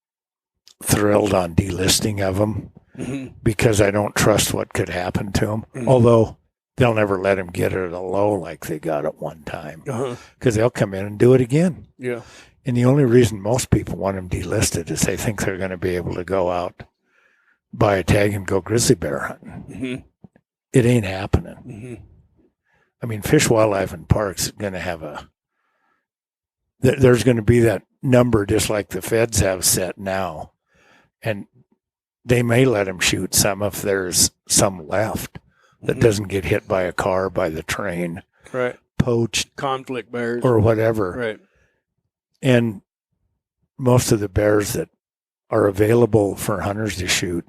thrilled on delisting of them mm-hmm. because I don't trust what could happen to them. Mm-hmm. Although they'll never let them get it at a low like they got at one time, because they'll come in and do it again. Yeah. And the only reason most people want them delisted is they think they're going to be able to go out, buy a tag, and go grizzly bear hunting. Mm-hmm. It ain't happening. Mm-hmm. I mean, Fish, Wildlife, and Parks is going to have there's going to be that number just like the feds have set now. And they may let them shoot some if there's some left that mm-hmm. doesn't get hit by a car, by the train, right, poached, conflict bears, or whatever. Right. And most of the bears that are available for hunters to shoot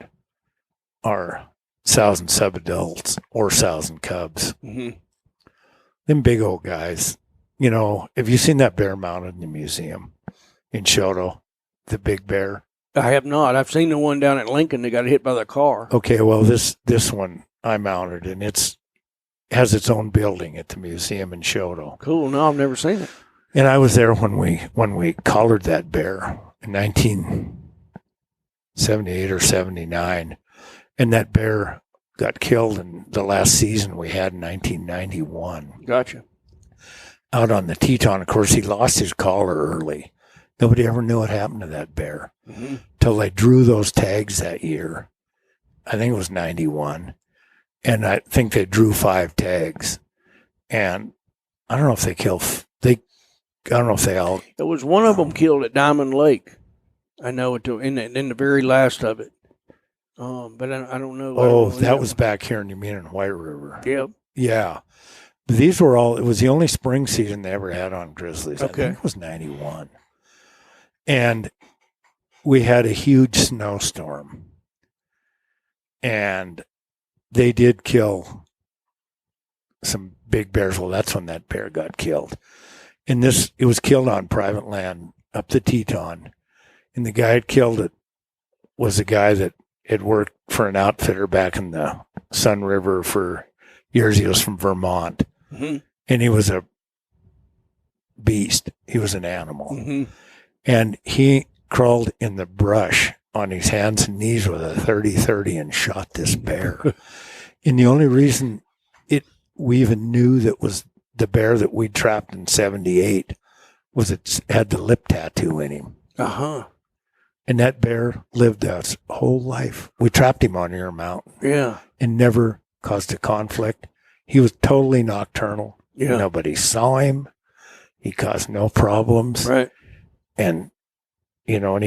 are sows and subadults or sows and cubs. Mm-hmm. Them big old guys. You know, have you seen that bear mounted in the museum in Shoto? The big bear? I have not. I've seen the one down at Lincoln that got hit by the car. Okay, well, this one I mounted, and has its own building at the museum in Shoto. Cool. No, I've never seen it. And I was there when we collared that bear in 1978 or 79, and that bear got killed in the last season we had in 1991. Gotcha. Out on the Teton. Of course, he lost his collar early. Nobody ever knew what happened to that bear mm-hmm. till they drew those tags that year. I think it was 91. And I think they drew 5 tags. And I don't know if they killed, I don't know if they all. There was one of them killed at Diamond Lake. I know it in the very last of it. But I don't know. Oh, that was back here in White River. Yep. Yeah. These were it was the only spring season they ever had on grizzlies. Okay. I think it was 91. And we had a huge snowstorm. And they did kill some big bears. Well, that's when that bear got killed. And it was killed on private land up the Teton. And the guy that killed it was a guy that had worked for an outfitter back in the Sun River for years. He was from Vermont. Mm-hmm. And he was a beast. He was an animal. Mm-hmm. And he crawled in the brush on his hands and knees with a 30-30 and shot this bear. And the only reason we even knew that was the bear that we trapped in 78 was it had the lip tattoo in him. Uh-huh. And that bear lived his whole life. We trapped him on Ear Mountain. Yeah. And never caused a conflict. He was totally nocturnal. Yeah. Nobody saw him. He caused no problems. Right. And, and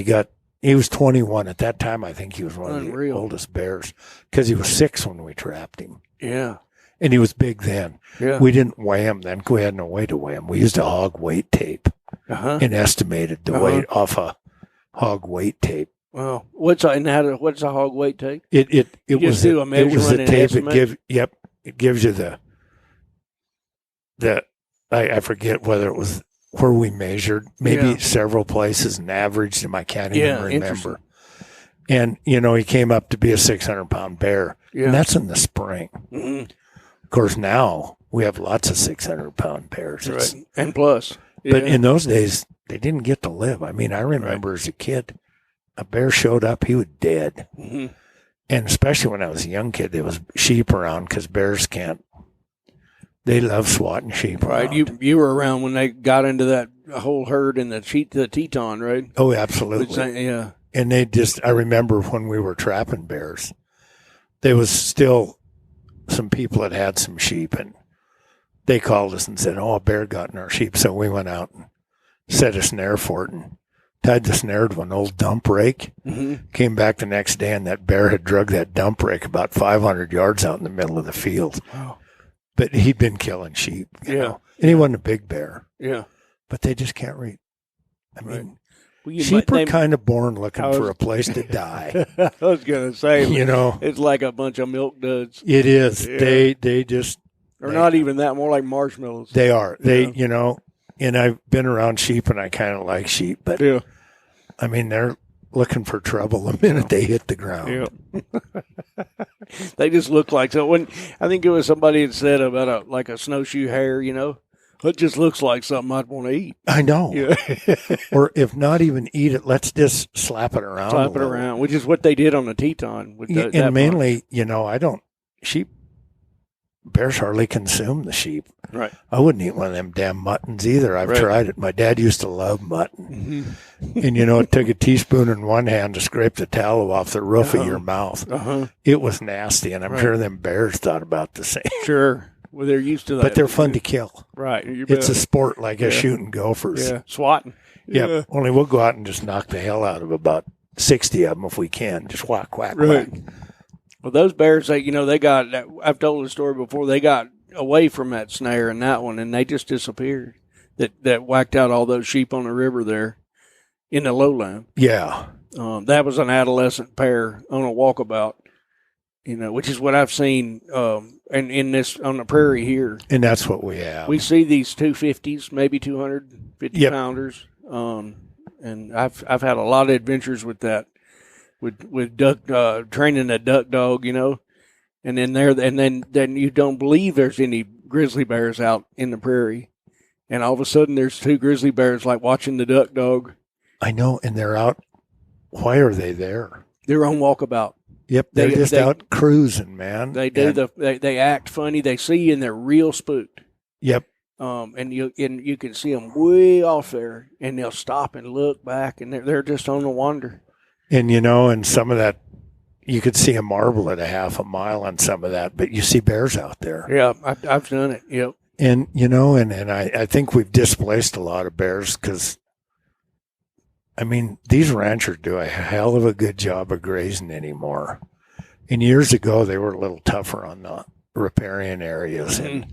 he was 21 at that time. I think he was one of the Unreal. oldest bears because he was 6 when we trapped him. Yeah. And he was big then. Yeah. We didn't weigh him then. We had no way to weigh him. We used a hog weight tape and estimated the weight off a hog weight tape. Well, what's a hog weight tape? It was do a measurement it was the and tape. estimate? It gives you the I forget whether it was where we measured, maybe several places and averaged him. I can't even remember. And he came up to be a 600-pound bear, and that's in the spring. Mm-hmm. Of course, now we have lots of 600-pound bears, right? And plus, but in those days they didn't get to live. I mean, I remember as a kid, a bear showed up, he was dead. Mm-hmm. And especially when I was a young kid, there was sheep around because bears can't. They love swatting sheep. Right. Around. You were around when they got into that whole herd in the Teton, right? Oh, absolutely. Yeah. And I remember when we were trapping bears, there was still some people that had some sheep, and they called us and said, "Oh, a bear got in our sheep." So we went out and set a snare for it and tied the snare to an old dump rake. Mm-hmm. Came back the next day, and that bear had drug that dump rake about 500 yards out in the middle of the field. Wow. But he'd been killing sheep. You know? And he wasn't a big bear. Yeah. But they just can't read. I mean, well, sheep are kind of born looking for a place to die. I was going to say, it's like a bunch of milk duds. It is. Yeah. They just. Or not even that, more like marshmallows. They are. And I've been around sheep and I kind of like sheep, but I mean, they're looking for trouble the minute they hit the ground. Yeah. They just look like, so when I think it was somebody that said about a snowshoe hare, it just looks like something I'd want to eat. I know. Yeah. Or if not even eat it, let's just slap it around. Slap it around, which is what they did on the Teton. And mainly, bears hardly consume the sheep. Right. I wouldn't eat one of them damn muttons either. I've tried it. My dad used to love mutton. Mm-hmm. And, it took a teaspoon in one hand to scrape the tallow off the roof of your mouth. It was nasty, and I'm sure them bears thought about the same. Sure. Well, they're used to that. But they're fun to kill. Right. It's a sport like us shooting gophers. Yeah. Swatting. Yeah. Only we'll go out and just knock the hell out of about 60 of them if we can. Just whack, whack, whack. Well, those bears, they got, I've told the story before, they got away from that snare and that one, and they just disappeared. That whacked out all those sheep on the river there in the lowland. Yeah. That was an adolescent pair on a walkabout, which is what I've seen in this on the prairie here. And that's what we have. We see these 250s, maybe 250 pounders. And I've had a lot of adventures with that. With duck training a duck dog, and then you don't believe there's any grizzly bears out in the prairie, and all of a sudden there's 2 grizzly bears like watching the duck dog. I know, and they're out. Why are they there? They're on walkabout. Yep, they're just out cruising, man. They do they act funny. They see you and they're real spooked. Yep. And you can see them way off there, and they'll stop and look back, and they're just on the wander. And, and some of that, you could see a marble at a half a mile on some of that, but you see bears out there. Yeah, I've done it, yep. And, and I think we've displaced a lot of bears because, I mean, these ranchers do a hell of a good job of grazing anymore. And years ago, they were a little tougher on the riparian areas. Mm-hmm.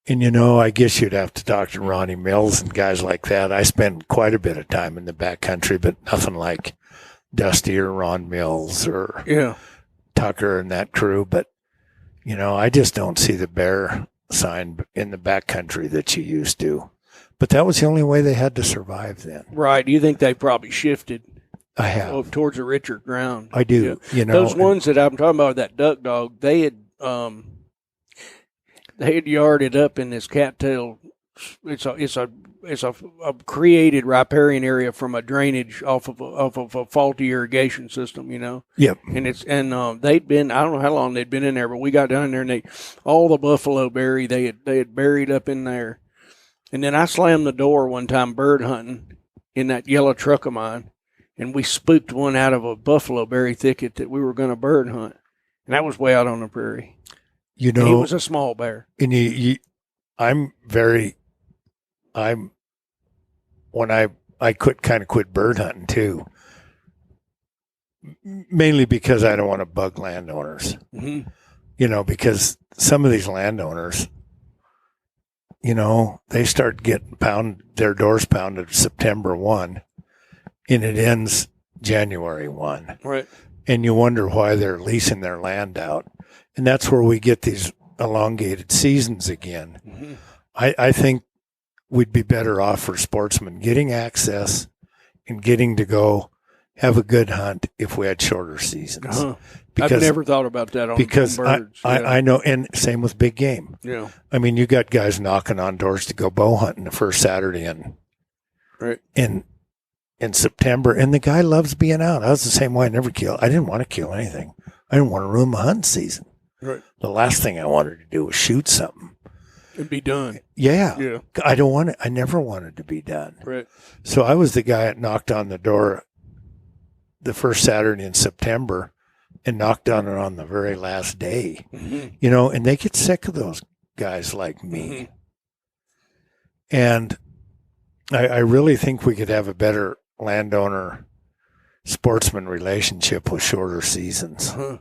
And, I guess you'd have to talk to Ronnie Mills and guys like that. I spend quite a bit of time in the backcountry, but nothing like Dusty or Ron Mills or Tucker and that crew. But, I just don't see the bear sign in the backcountry that you used to. But that was the only way they had to survive then. Right. You think they probably shifted? I have. Towards a richer ground. I do. Those ones that I'm talking about, that duck dog, they had yarded up in this cattail. It's a created riparian area from a drainage off of a faulty irrigation system, Yep. And they'd been, I don't know how long they'd been in there, but we got down there and all the buffalo berry they had buried up in there. And then I slammed the door one time bird hunting in that yellow truck of mine, and we spooked one out of a buffalo berry thicket that we were going to bird hunt, and that was way out on the prairie. He was a small bear. And when I quit bird hunting too, mainly because I don't want to bug landowners. Mm-hmm. Because some of these landowners, they start getting their doors pounded September 1 and it ends January 1. Right. And you wonder why they're leasing their land out. And that's where we get these elongated seasons again. Mm-hmm. I think we'd be better off for sportsmen getting access and getting to go have a good hunt if we had shorter seasons. Uh-huh. I've never thought about that on birds. I know, and same with big game. Yeah. I mean, you got guys knocking on doors to go bow hunting the first Saturday in September, and the guy loves being out. I was the same way. I didn't want to kill anything. I didn't want to ruin my hunting season. Right. The last thing I wanted to do was shoot something. And be done. Yeah. Yeah. I never wanted to be done. Right. So I was the guy that knocked on the door the first Saturday in September and knocked on it on the very last day. Mm-hmm. And they get sick of those guys like me. Mm-hmm. And I really think we could have a better landowner sportsman relationship with shorter seasons. Uh-huh.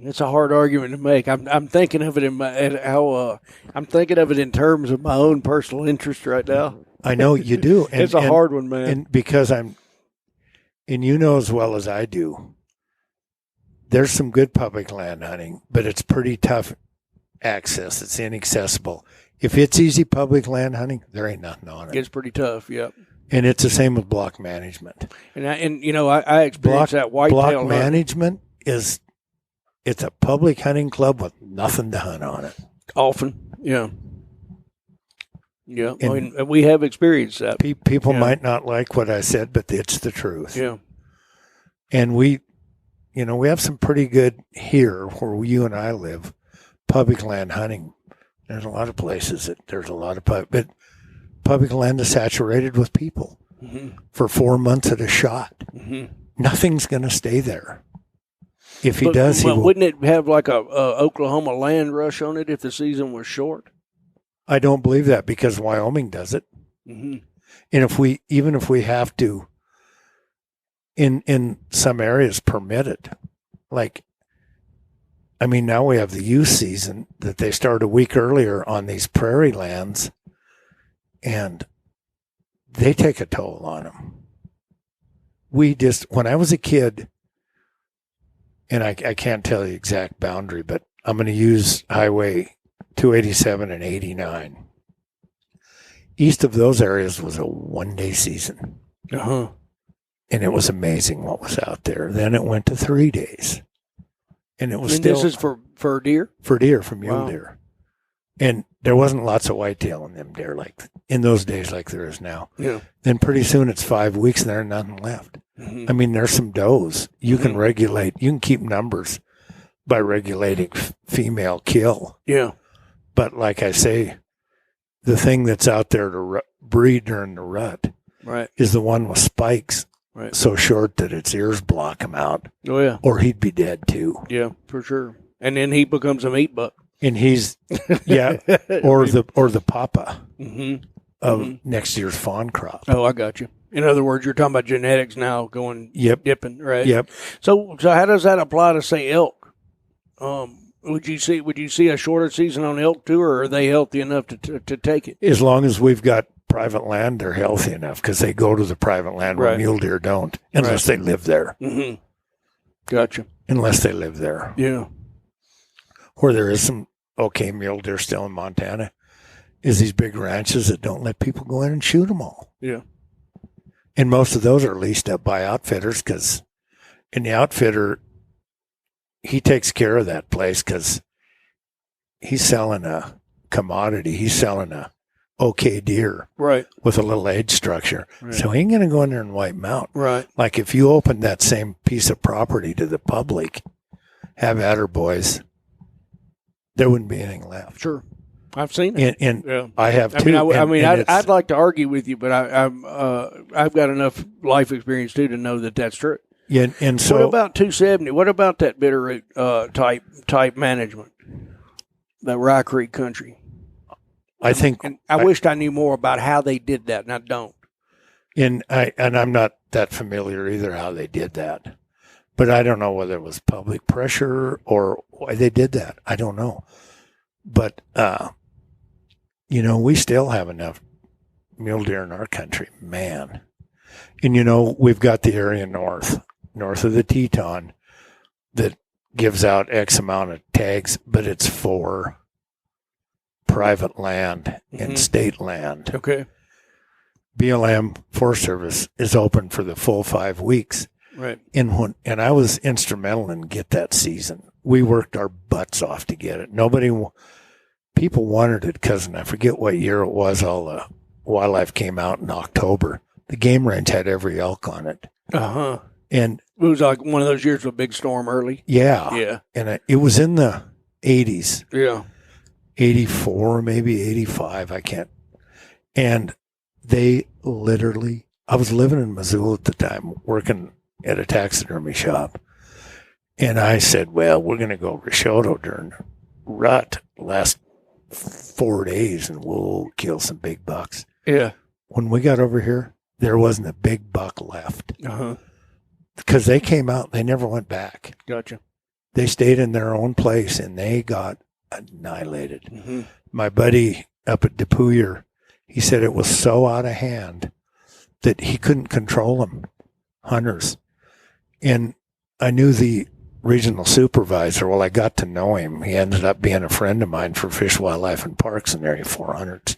It's a hard argument to make. I'm thinking of it I'm thinking of it in terms of my own personal interest right now. I know you do. And, it's a hard one, man. And because and as well as I do, there's some good public land hunting, but it's pretty tough access. It's inaccessible. If it's easy public land hunting, there ain't nothing on it. It's pretty tough, yep. And it's the same with block management. And I experienced that whitetail block management it's a public hunting club with nothing to hunt on it. Often, yeah. Yeah, and we have experienced that. People might not like what I said, but it's the truth. Yeah. And we have some pretty good here where you and I live, public land hunting. There's a lot of places that there's a lot of but public land is saturated with people for 4 months at a shot. Mm-hmm. Nothing's going to stay there. If he does, wouldn't it have like a Oklahoma land rush on it if the season was short? I don't believe that because Wyoming does it. Mm-hmm. And if we have to, in some areas, permit it, now we have the youth season that they start a week earlier on these prairie lands, and they take a toll on them. When I was a kid, and I can't tell the exact boundary, but I'm going to use Highway 287 and 89. East of those areas was a one-day season. Uh-huh. And it was amazing what was out there. Then it went to 3 days. And it was this is for deer? For deer, for mule deer. And there wasn't lots of whitetail in them deer in those days like there is now. Yeah. Then pretty soon it's 5 weeks and there's nothing left. Mm-hmm. There's some does. You can regulate. You can keep numbers by regulating female kill. Yeah. But like I say, the thing that's out there to breed during the rut is the one with spikes so short that its ears block him out. Oh, yeah. Or he'd be dead, too. Yeah, for sure. And then he becomes a meat buck. And he's, or the papa of next year's fawn crop. Oh, I got you. In other words, you're talking about genetics now going dipping, right? Yep. So how does that apply to, say, elk? Would you see a shorter season on elk too, or are they healthy enough to take it? As long as we've got private land, they're healthy enough because they go to the private land where mule deer don't, unless they live there. Mm-hmm. Gotcha. Unless they live there. Yeah. Where there is some mule deer still in Montana is these big ranches that don't let people go in and shoot them all. Yeah. And most of those are leased up by outfitters and the outfitter, he takes care of that place because he's selling a commodity. He's selling a deer with a little age structure. Right. So he ain't going to go in there and wipe them out. Right. Like if you open that same piece of property to the public, have at her, boys, there wouldn't be anything left. Sure. I've seen it. And I have too. I'd like to argue with you, but I've got enough life experience too to know that that's true. Yeah, and so what about 270? What about that Bitterroot type management, that Rye Creek country? I think, and I wished I knew more about how they did that, and I don't. and I'm not that familiar either how they did that, but I don't know whether it was public pressure or why they did that. I don't know, but we still have enough mule deer in our country, man. And we've got the area north of the Teton that gives out X amount of tags, but it's for private land and state land. Okay. BLM Forest Service is open for the full 5 weeks. Right. And I was instrumental in get that season. We worked our butts off to get it. People wanted it because, and I forget what year it was, all the wildlife came out in October. The game range had every elk on it. Uh-huh. And it was like one of those years with a big storm early. Yeah. Yeah. And it was in the 80s. Yeah. 84, maybe 85. I can't. And they literally, I was living in Missoula at the time, working at a taxidermy shop. And I said, well, we're going to go risotto during rut last 4 days and we'll kill some big bucks. Yeah. When we got over here, there wasn't a big buck left. Uh-huh. Because they came out, they never went back. Gotcha. They stayed in their own place and they got annihilated. Mm-hmm. My buddy up at DePuyer, he said it was so out of hand that he couldn't control them, hunters. And I knew the regional supervisor. Well, I got to know him. He ended up being a friend of mine for Fish, Wildlife, and Parks in Area 400s.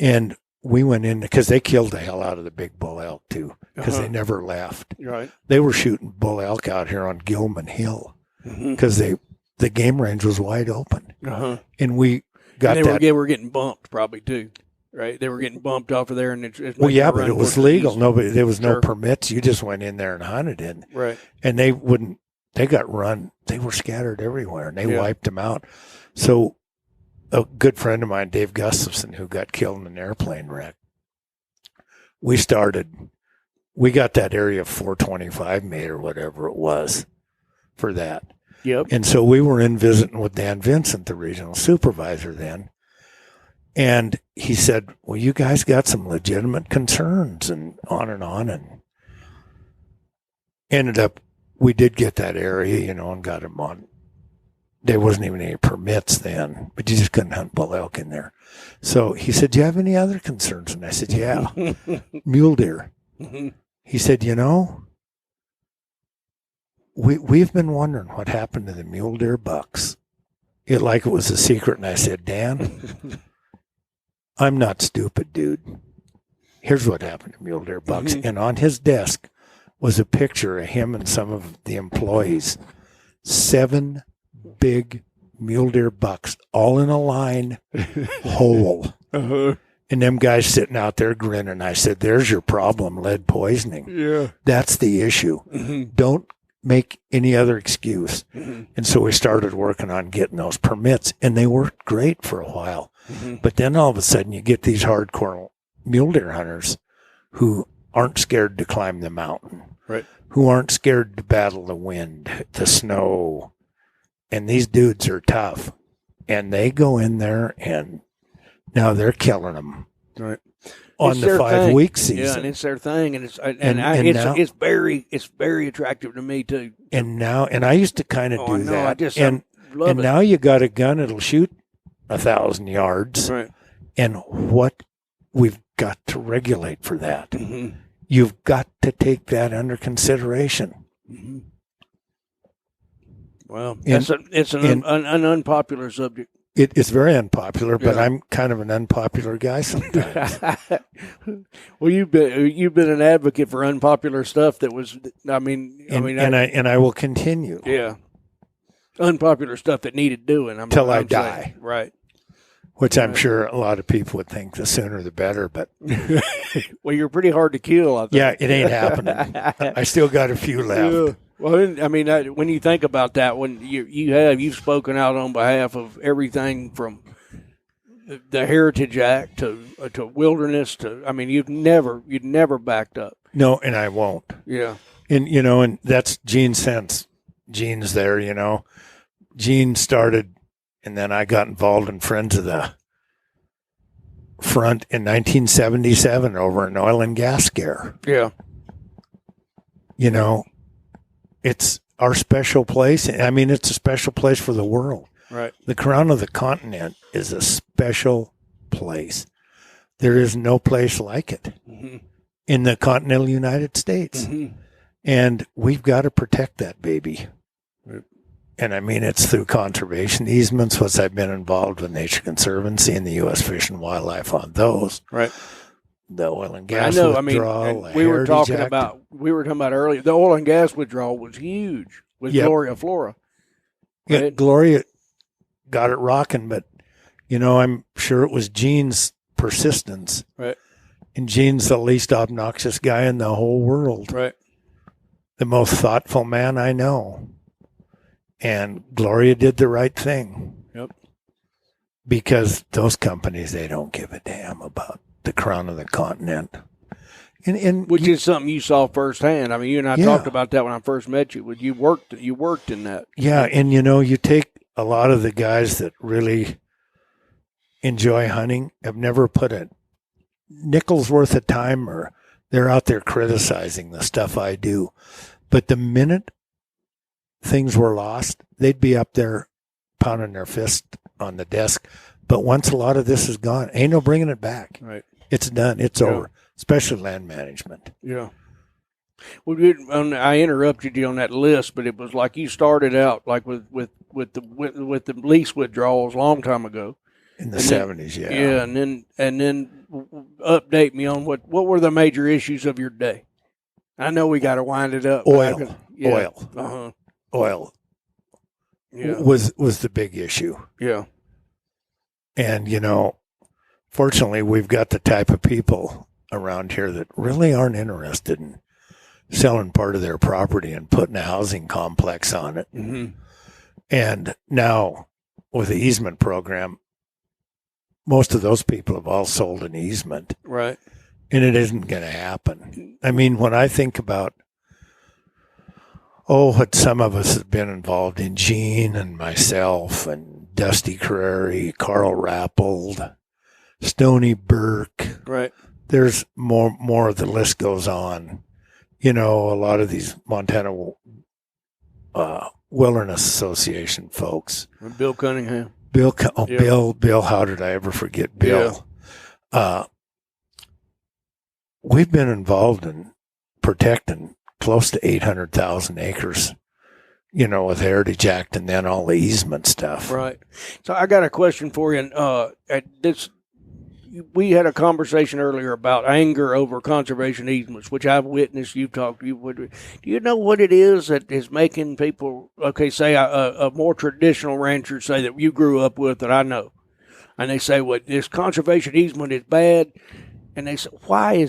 And we went in because they killed the hell out of the big bull elk too, because they never left. Right. They were shooting bull elk out here on Gilman Hill because the game range was wide open. Uh-huh. And we got they were getting bumped probably too, right? They were getting bumped off of there, and it's well, yeah, but it was legal. There was no Sure. permits. You just went in there and hunted it. Right. And they got run. They were scattered everywhere, and they wiped them out. So a good friend of mine, Dave Gustafson, who got killed in an airplane wreck, we got that area 425 made or whatever it was for that. Yep. And so we were in visiting with Dan Vincent, the regional supervisor then. And he said, well, you guys got some legitimate concerns and on. And ended up, we did get that area, and got them on. There wasn't even any permits then, but you just couldn't hunt bull elk in there. So he said, do you have any other concerns? And I said, yeah, mule deer. He said, we've been wondering what happened to the mule deer bucks. It was a secret. And I said, Dan, I'm not stupid, dude. Here's what happened to mule deer bucks. And on his desk was a picture of him and some of the employees. 7 big mule deer bucks, all in a line, whole. Uh-huh. And them guys sitting out there grinning. I said, there's your problem, lead poisoning. Yeah. That's the issue. Don't make any other excuse. And so we started working on getting those permits, and they worked great for a while. But then all of a sudden you get these hardcore mule deer hunters who aren't scared to climb the mountain, right? Who aren't scared to battle the wind, the snow. And these dudes are tough. And they go in there, and now they're killing them. Right. On the 5 week season. Yeah, and it's their thing, and it's very attractive to me too. And I used to kind of do that. I love it. Now you got a gun, it'll shoot 1,000 yards. Right. And what we've got to regulate for that. You've got to take that under consideration. Well, it's an unpopular subject. It's very unpopular, but I'm kind of an unpopular guy sometimes. Well, you've been an advocate for unpopular stuff that was, and I will continue. Yeah, unpopular stuff that needed doing until I die, right? Which I'm sure a lot of people would think the sooner the better. But well, you're pretty hard to kill. I think. Yeah, it ain't happening. I still got a few left. Yeah. Well, when you think about that, when you've spoken out on behalf of everything from the Heritage Act to wilderness you'd never backed up. No, and I won't. Yeah, and that's Gene's sense. Gene's there. Gene started, and then I got involved in Friends of the front in 1977 over an oil and gas scare. Yeah. You know, it's our special place. I mean, it's a special place for the world. Right. The crown of the continent is a special place. There is no place like it in the continental United States. And we've got to protect that baby. Right. And I mean, it's through conservation easements, which I've been involved with Nature Conservancy and the U.S. Fish and Wildlife on those. Right. The oil and gas I know. withdrawal. We were talking about earlier. The oil and gas withdrawal was huge with Gloria Flora. Right? Yeah, Gloria got it rocking, but you know, I'm sure it was Gene's persistence. Right. And Gene's the least obnoxious guy in the whole world. Right. The most thoughtful man I know. And Gloria did the right thing. Yep. Because those companies, they don't give a damn about the crown of the continent. And which is something you saw firsthand. I mean, you and I talked about that when I first met you. You worked in that. Yeah, and you know, you take a lot of the guys that really enjoy hunting have never put a nickel's worth of time, or they're out there criticizing the stuff I do. But the minute things were lost, they'd be up there pounding their fist on the desk. But once a lot of this is gone, ain't no bringing it back. Right. It's done. It's over, especially land management. Yeah. Well, I interrupted you on that list, but it was like you started out like with the lease withdrawals a long time ago. In the 70s, yeah. Yeah, and then update me on what were the major issues of your day. I know we got to wind it up. Oil. Oil was the big issue. Yeah. And, you know, fortunately, we've got the type of people around here that really aren't interested in selling part of their property and putting a housing complex on it. And now, with the easement program, most of those people have all sold an easement. Right. And it isn't going to happen. I mean, when I think about, what some of us have been involved in, Gene and myself and Dusty Carreri, Carl Rappold, Stony Burke. Right. There's more, the list goes on. You know, a lot of these Montana Wilderness Association folks. Bill Cunningham. Bill, how did I ever forget Bill? Yeah. We've been involved in protecting close to 800,000 acres, you know, with Heritage Act and then all the easement stuff. Right. So I got a question for you. We had a conversation earlier about anger over conservation easements, which I've witnessed. You've talked. Do you know what it is that is making people, say a more traditional rancher, say that you grew up with that I know, and they say, well, this conservation easement is bad, and they say, why?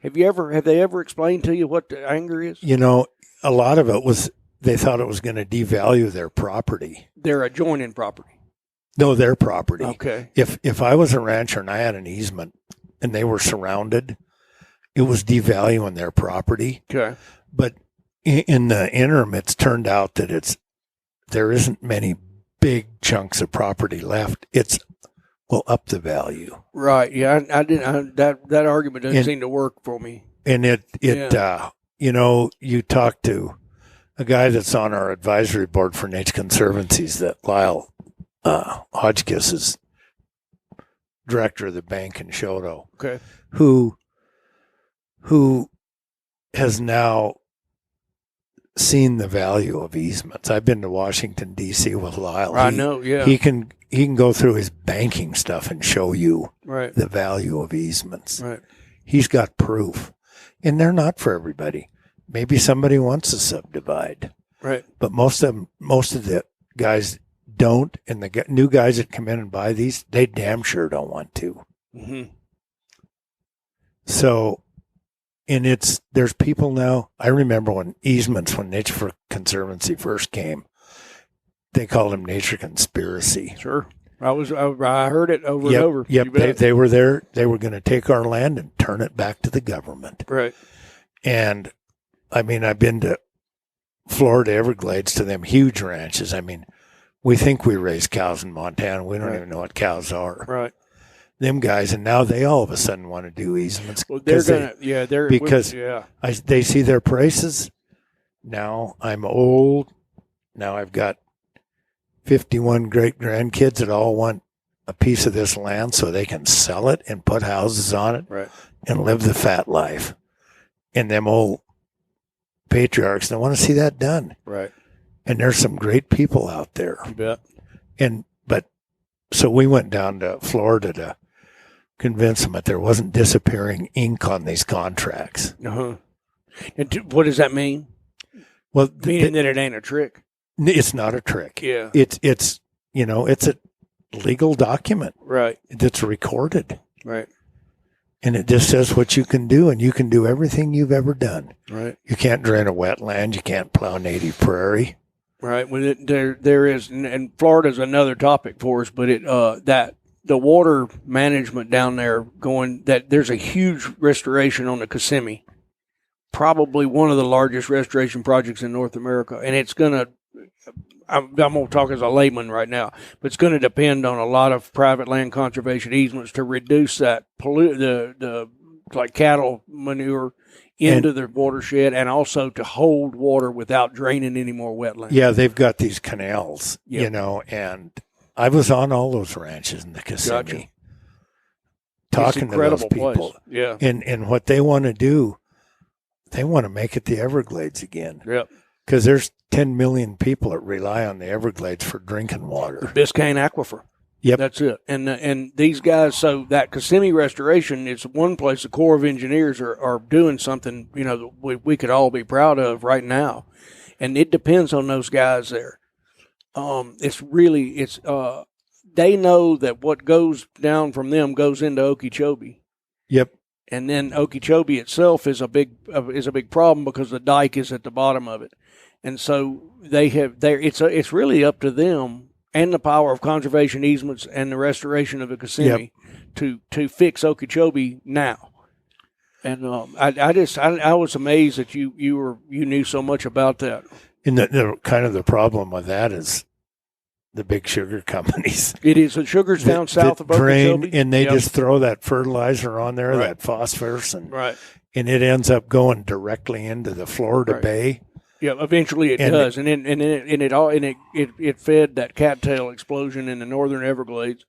Have they ever explained to you what the anger is? You know, a lot of it was they thought it was going to devalue their property. Their adjoining property. No, their property. Okay. If I was a rancher and I had an easement and they were surrounded, it was devaluing their property. Okay. But in the interim, it's turned out that there isn't many big chunks of property left. It's will up the value. Right. Yeah. I didn't. That argument doesn't seem to work for me. And you know, you talk to a guy that's on our advisory board for Nature Conservancies, that Lyle Hodgkiss is director of the bank in Shoto. Okay. Who has now seen the value of easements. I've been to Washington, D.C. with Lyle. I know, yeah. He can go through his banking stuff and show you the value of easements. Right. He's got proof. And they're not for everybody. Maybe somebody wants to subdivide. Right. But most of the guys don't, and the new guys that come in and buy these, they damn sure don't want to. Mm-hmm. So, and there's people now. I remember when Nature Conservancy first came, they called them Nature Conspiracy. Sure. I heard it over and over. Yep. They were there. They were going to take our land and turn it back to the government. Right. And I mean, I've been to Florida Everglades, to them huge ranches. I mean, we think we raise cows in Montana. We don't even know what cows are. Right. them guys, and now they all of a sudden want to do easements. Well, they're because they see their prices. Now I'm old. Now I've got 51 great grandkids that all want a piece of this land so they can sell it and put houses on it, right, and live the fat life. And them old patriarchs don't want to see that done. right. And there's some great people out there. You bet. So we went down to Florida to convince them that there wasn't disappearing ink on these contracts. Uh-huh. And what does that mean? Well, meaning that it ain't a trick. It's not a trick. Yeah. It's it's a legal document. Right. That's recorded. Right. And it just says what you can do, and you can do everything you've ever done. Right. You can't drain a wetland. You can't plow native prairie. Right. Well, there is, and Florida's another topic for us, but that the water management down there there's a huge restoration on the Kissimmee, probably one of the largest restoration projects in North America, and it's gonna. I'm going to talk as a layman right now, but it's going to depend on a lot of private land conservation easements to reduce that the like cattle manure into the watershed, and also to hold water without draining any more wetlands. Yeah, they've got these canals, and I was on all those ranches in the Kissimmee, Gotcha. talking to those people. Place. Yeah, and what they want to do, they want to make it the Everglades again. Yep. Because there's 10 million people that rely on the Everglades for drinking water. Biscayne Aquifer. Yep. That's it. And these guys, so that Kissimmee restoration is one place the Corps of Engineers are doing something, that we could all be proud of right now. And it depends on those guys there. They know that what goes down from them goes into Okeechobee. Yep. And then Okeechobee itself is a big problem because the dike is at the bottom of it. And so it's really up to them and the power of conservation easements and the restoration of the Kissimmee to fix Okeechobee now. And I was amazed that you knew so much about that. And the kind of the problem with that is the big sugar companies. It is. The sugar's down south of Okeechobee. And they just throw that fertilizer on there, that phosphorus, and it ends up going directly into the Florida Bay. Yeah, eventually it does, and it fed that cattail explosion in the northern Everglades.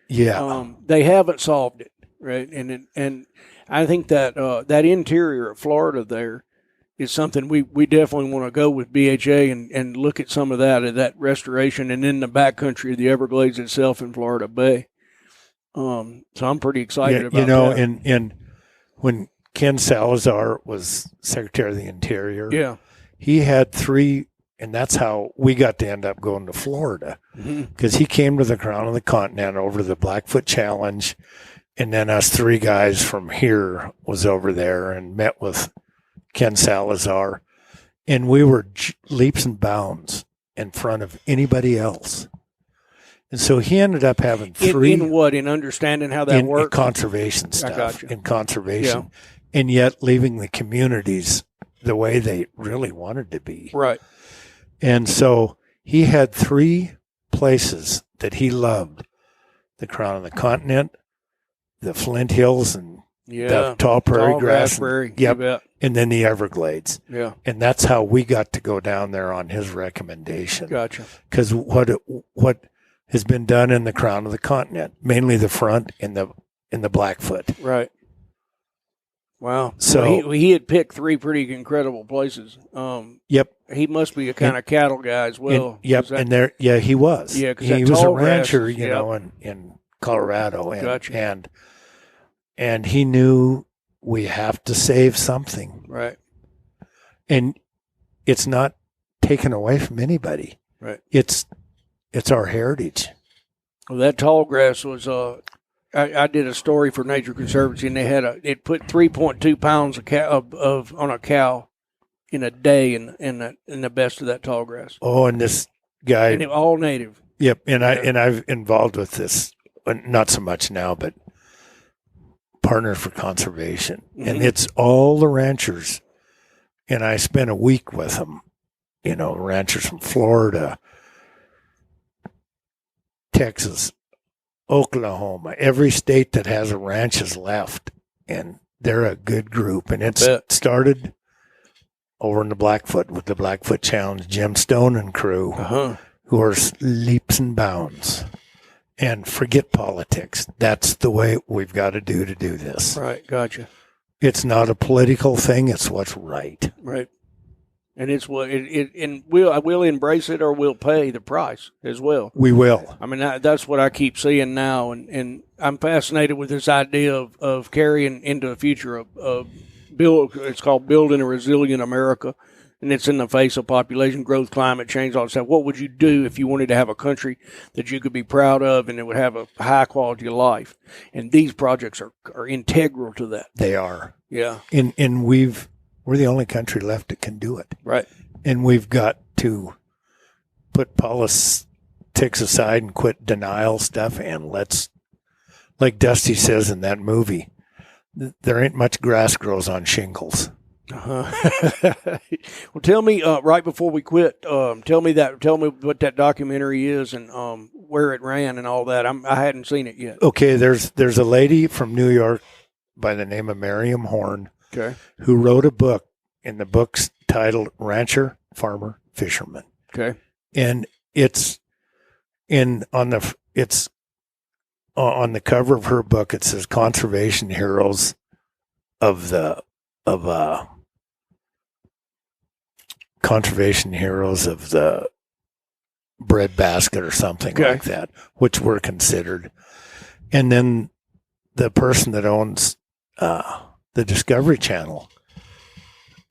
Yeah, they haven't solved it, right? And I think that that interior of Florida there is something we definitely want to go with BHA and look at some of that restoration, and then the backcountry of the Everglades itself in Florida Bay. So I'm pretty excited about that. And when Ken Salazar was Secretary of the Interior, he had 3, and that's how we got to end up going to Florida, because he came to the Crown of the Continent over the Blackfoot Challenge, and then us 3 guys from here was over there and met with Ken Salazar, and we were leaps and bounds in front of anybody else. And so he ended up having 3 in understanding how that works, conservation stuff, in conservation, and yet leaving the communities the way they really wanted to be. Right. And so he had 3 places that he loved: the Crown of the Continent, the Flint Hills, and the tall prairie grass. And then the Everglades. Yeah. And that's how we got to go down there on his recommendation. Gotcha. Because what has been done in the Crown of the Continent, mainly the front and the Blackfoot. Right. Wow. So he had picked 3 pretty incredible places. He must be a kind of cattle guy as well. He was. Yeah, he was a rancher, in Colorado, and he knew we have to save something. Right. And it's not taken away from anybody. Right. It's our heritage. Well, that tall grass was I did a story for Nature Conservancy, and it put 3.2 pounds on a cow in a day in the best of that tall grass. Oh, and this guy, and all native. Yep, and I've involved with this, not so much now, but Partners for Conservation, and it's all the ranchers, and I spent a week with them. Ranchers from Florida, Texas, Oklahoma, every state that has a ranch is left, and they're a good group. And it's started over in the Blackfoot with the Blackfoot Challenge, Jim Stone and crew, who are leaps and bounds. And forget politics. That's the way we've got to do this. Right, gotcha. It's not a political thing. It's what's right. Right. And it's what and we'll embrace it, or we'll pay the price as well. We will. I mean, that's what I keep seeing now, and I'm fascinated with this idea of carrying into the future of it's called Building a Resilient America, and it's in the face of population growth, climate change, all that stuff. What would you do if you wanted to have a country that you could be proud of and it would have a high quality of life? And these projects are integral to that. They are. Yeah. And we're the only country left that can do it. Right. And we've got to put politics aside and quit denial stuff, and let's, like Dusty says in that movie, there ain't much grass grows on shingles. Well, tell me right before we quit. Tell me what that documentary is and where it ran and all that. I hadn't seen it yet. Okay, there's a lady from New York by the name of Miriam Horn, who wrote a book, and the book's titled Rancher, Farmer, Fisherman. Okay, and it's on the cover of her book. It says Conservation Heroes of Conservation Heroes of the Breadbasket or something like that, which were considered. And then the person that owns the Discovery Channel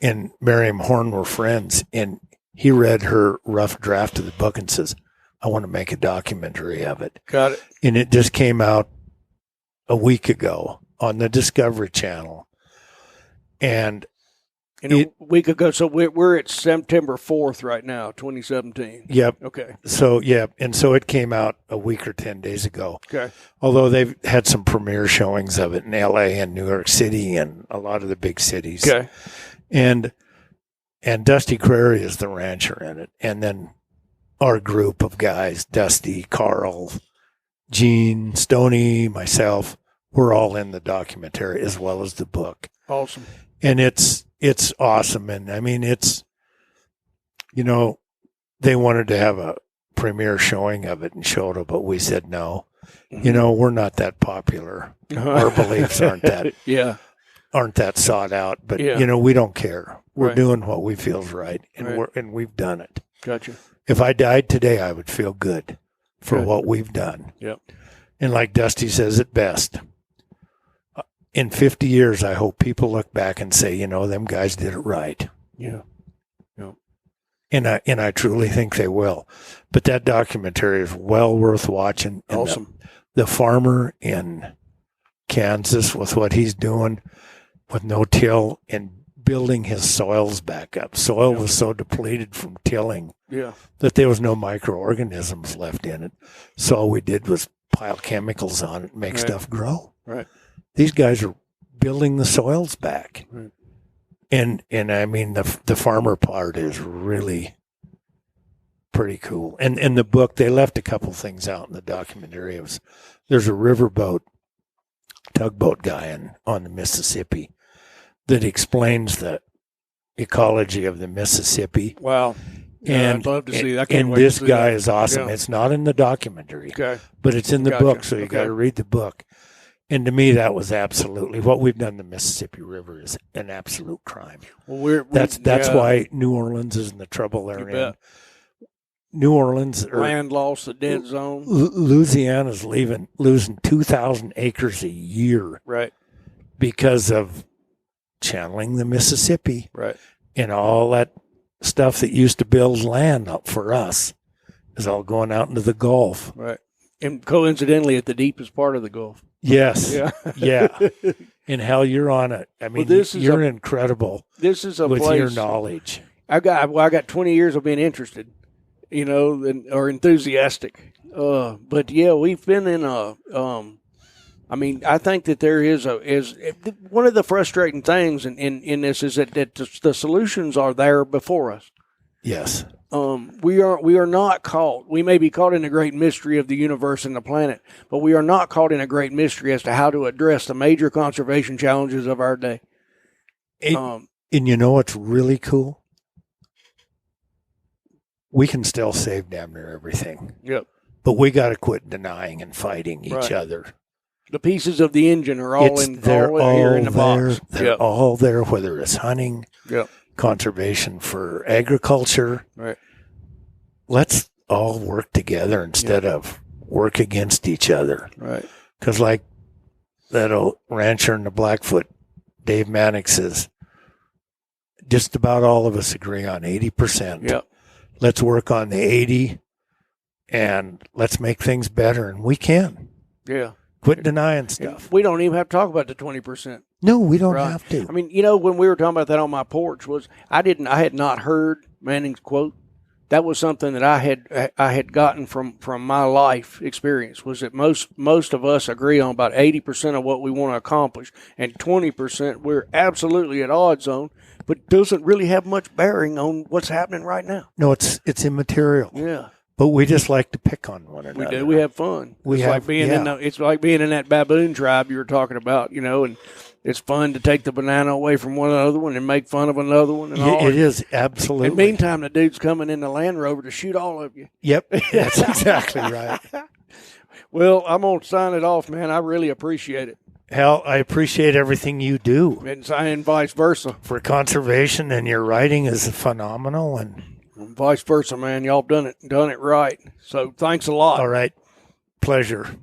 and Miriam Horn were friends, and he read her rough draft of the book and says, I want to make a documentary of it. Got it. And it just came out a week ago on the Discovery Channel. And a week ago, so we're at September 4th right now, 2017. Yep. Okay. So, yeah, and so it came out a week or 10 days ago. Okay. Although they've had some premiere showings of it in L.A. and New York City and a lot of the big cities. Okay. And Dusty Crary is the rancher in it. And then our group of guys, Dusty, Carl, Gene, Stoney, myself, we're all in the documentary as well as the book. Awesome. And it's awesome. And I mean, they wanted to have a premiere showing of it and showed it, but we said no. We're not that popular. Our beliefs aren't that sought out. But we don't care. We're doing what we feel is right, and we've done it. Gotcha. If I died today, I would feel good for what we've done. Yep. And like Dusty says it best, in 50 years, I hope people look back and say, them guys did it right. Yeah. Yeah. And I truly think they will. But that documentary is well worth watching. And awesome. The farmer in Kansas with what he's doing with no-till and building his soils back up. Soil was so depleted from tilling that there was no microorganisms left in it. So all we did was pile chemicals on it and make stuff grow. Right. These guys are building the soils back. Right. And I mean, the farmer part is really pretty cool. And the book, they left a couple things out in the documentary. There's a riverboat, tugboat guy on the Mississippi that explains the ecology of the Mississippi. Wow. Yeah, I'd love to see that. And this guy is awesome. Yeah. It's not in the documentary, but it's in the book, so you got to read the book. And to me, that was absolutely what we've done. The Mississippi River is an absolute crime. Well, that's why New Orleans is in the trouble they're in. New Orleans, land loss, the dead zone. Louisiana's losing 2,000 acres a year, right, because of channeling the Mississippi, right, and all that stuff that used to build land up for us is all going out into the Gulf, right, and coincidentally at the deepest part of the Gulf. Yes. Yeah. And Hal, you're on it. I mean, you're incredible. This is a with place, your knowledge. I got 20 years of being interested, or enthusiastic. But yeah, we've been in I mean, I think that there is one of the frustrating things in this is that the solutions are there before us. Yes. We are not caught. We may be caught in a great mystery of the universe and the planet, but we are not caught in a great mystery as to how to address the major conservation challenges of our day. And you know what's really cool? We can still save damn near everything. Yep. But we got to quit denying and fighting each other. The pieces of the engine are all here in the box. They're all there, whether it's hunting, conservation for agriculture. Right. Let's all work together instead of work against each other. Right. Because like that old rancher in the Blackfoot, Dave Manick, says, just about all of us agree on 80%. Yep. Let's work on the 80 and let's make things better. And we can. Yeah. Quit denying stuff. We don't even have to talk about the 20%. No, we don't have to. I mean, you know, when we were talking about that on my porch, I had not heard Manning's quote. That was something that I had gotten from my life experience, was that most of us agree on about 80% of what we want to accomplish, and 20% we're absolutely at odds on, but doesn't really have much bearing on what's happening right now. No, it's immaterial. Yeah. But we just like to pick on one another. We do. We have fun. It's like being in that baboon tribe you were talking about, you know, and it's fun to take the banana away from one another one and make fun of another one. And all. It is, absolutely. And meantime, the dude's coming in the Land Rover to shoot all of you. Yep, that's exactly right. Well, I'm going to sign it off, man. I really appreciate it. Hal, I appreciate everything you do. And vice versa. For conservation, and your writing is phenomenal. And vice versa, man. Y'all done it right. So thanks a lot. All right. Pleasure.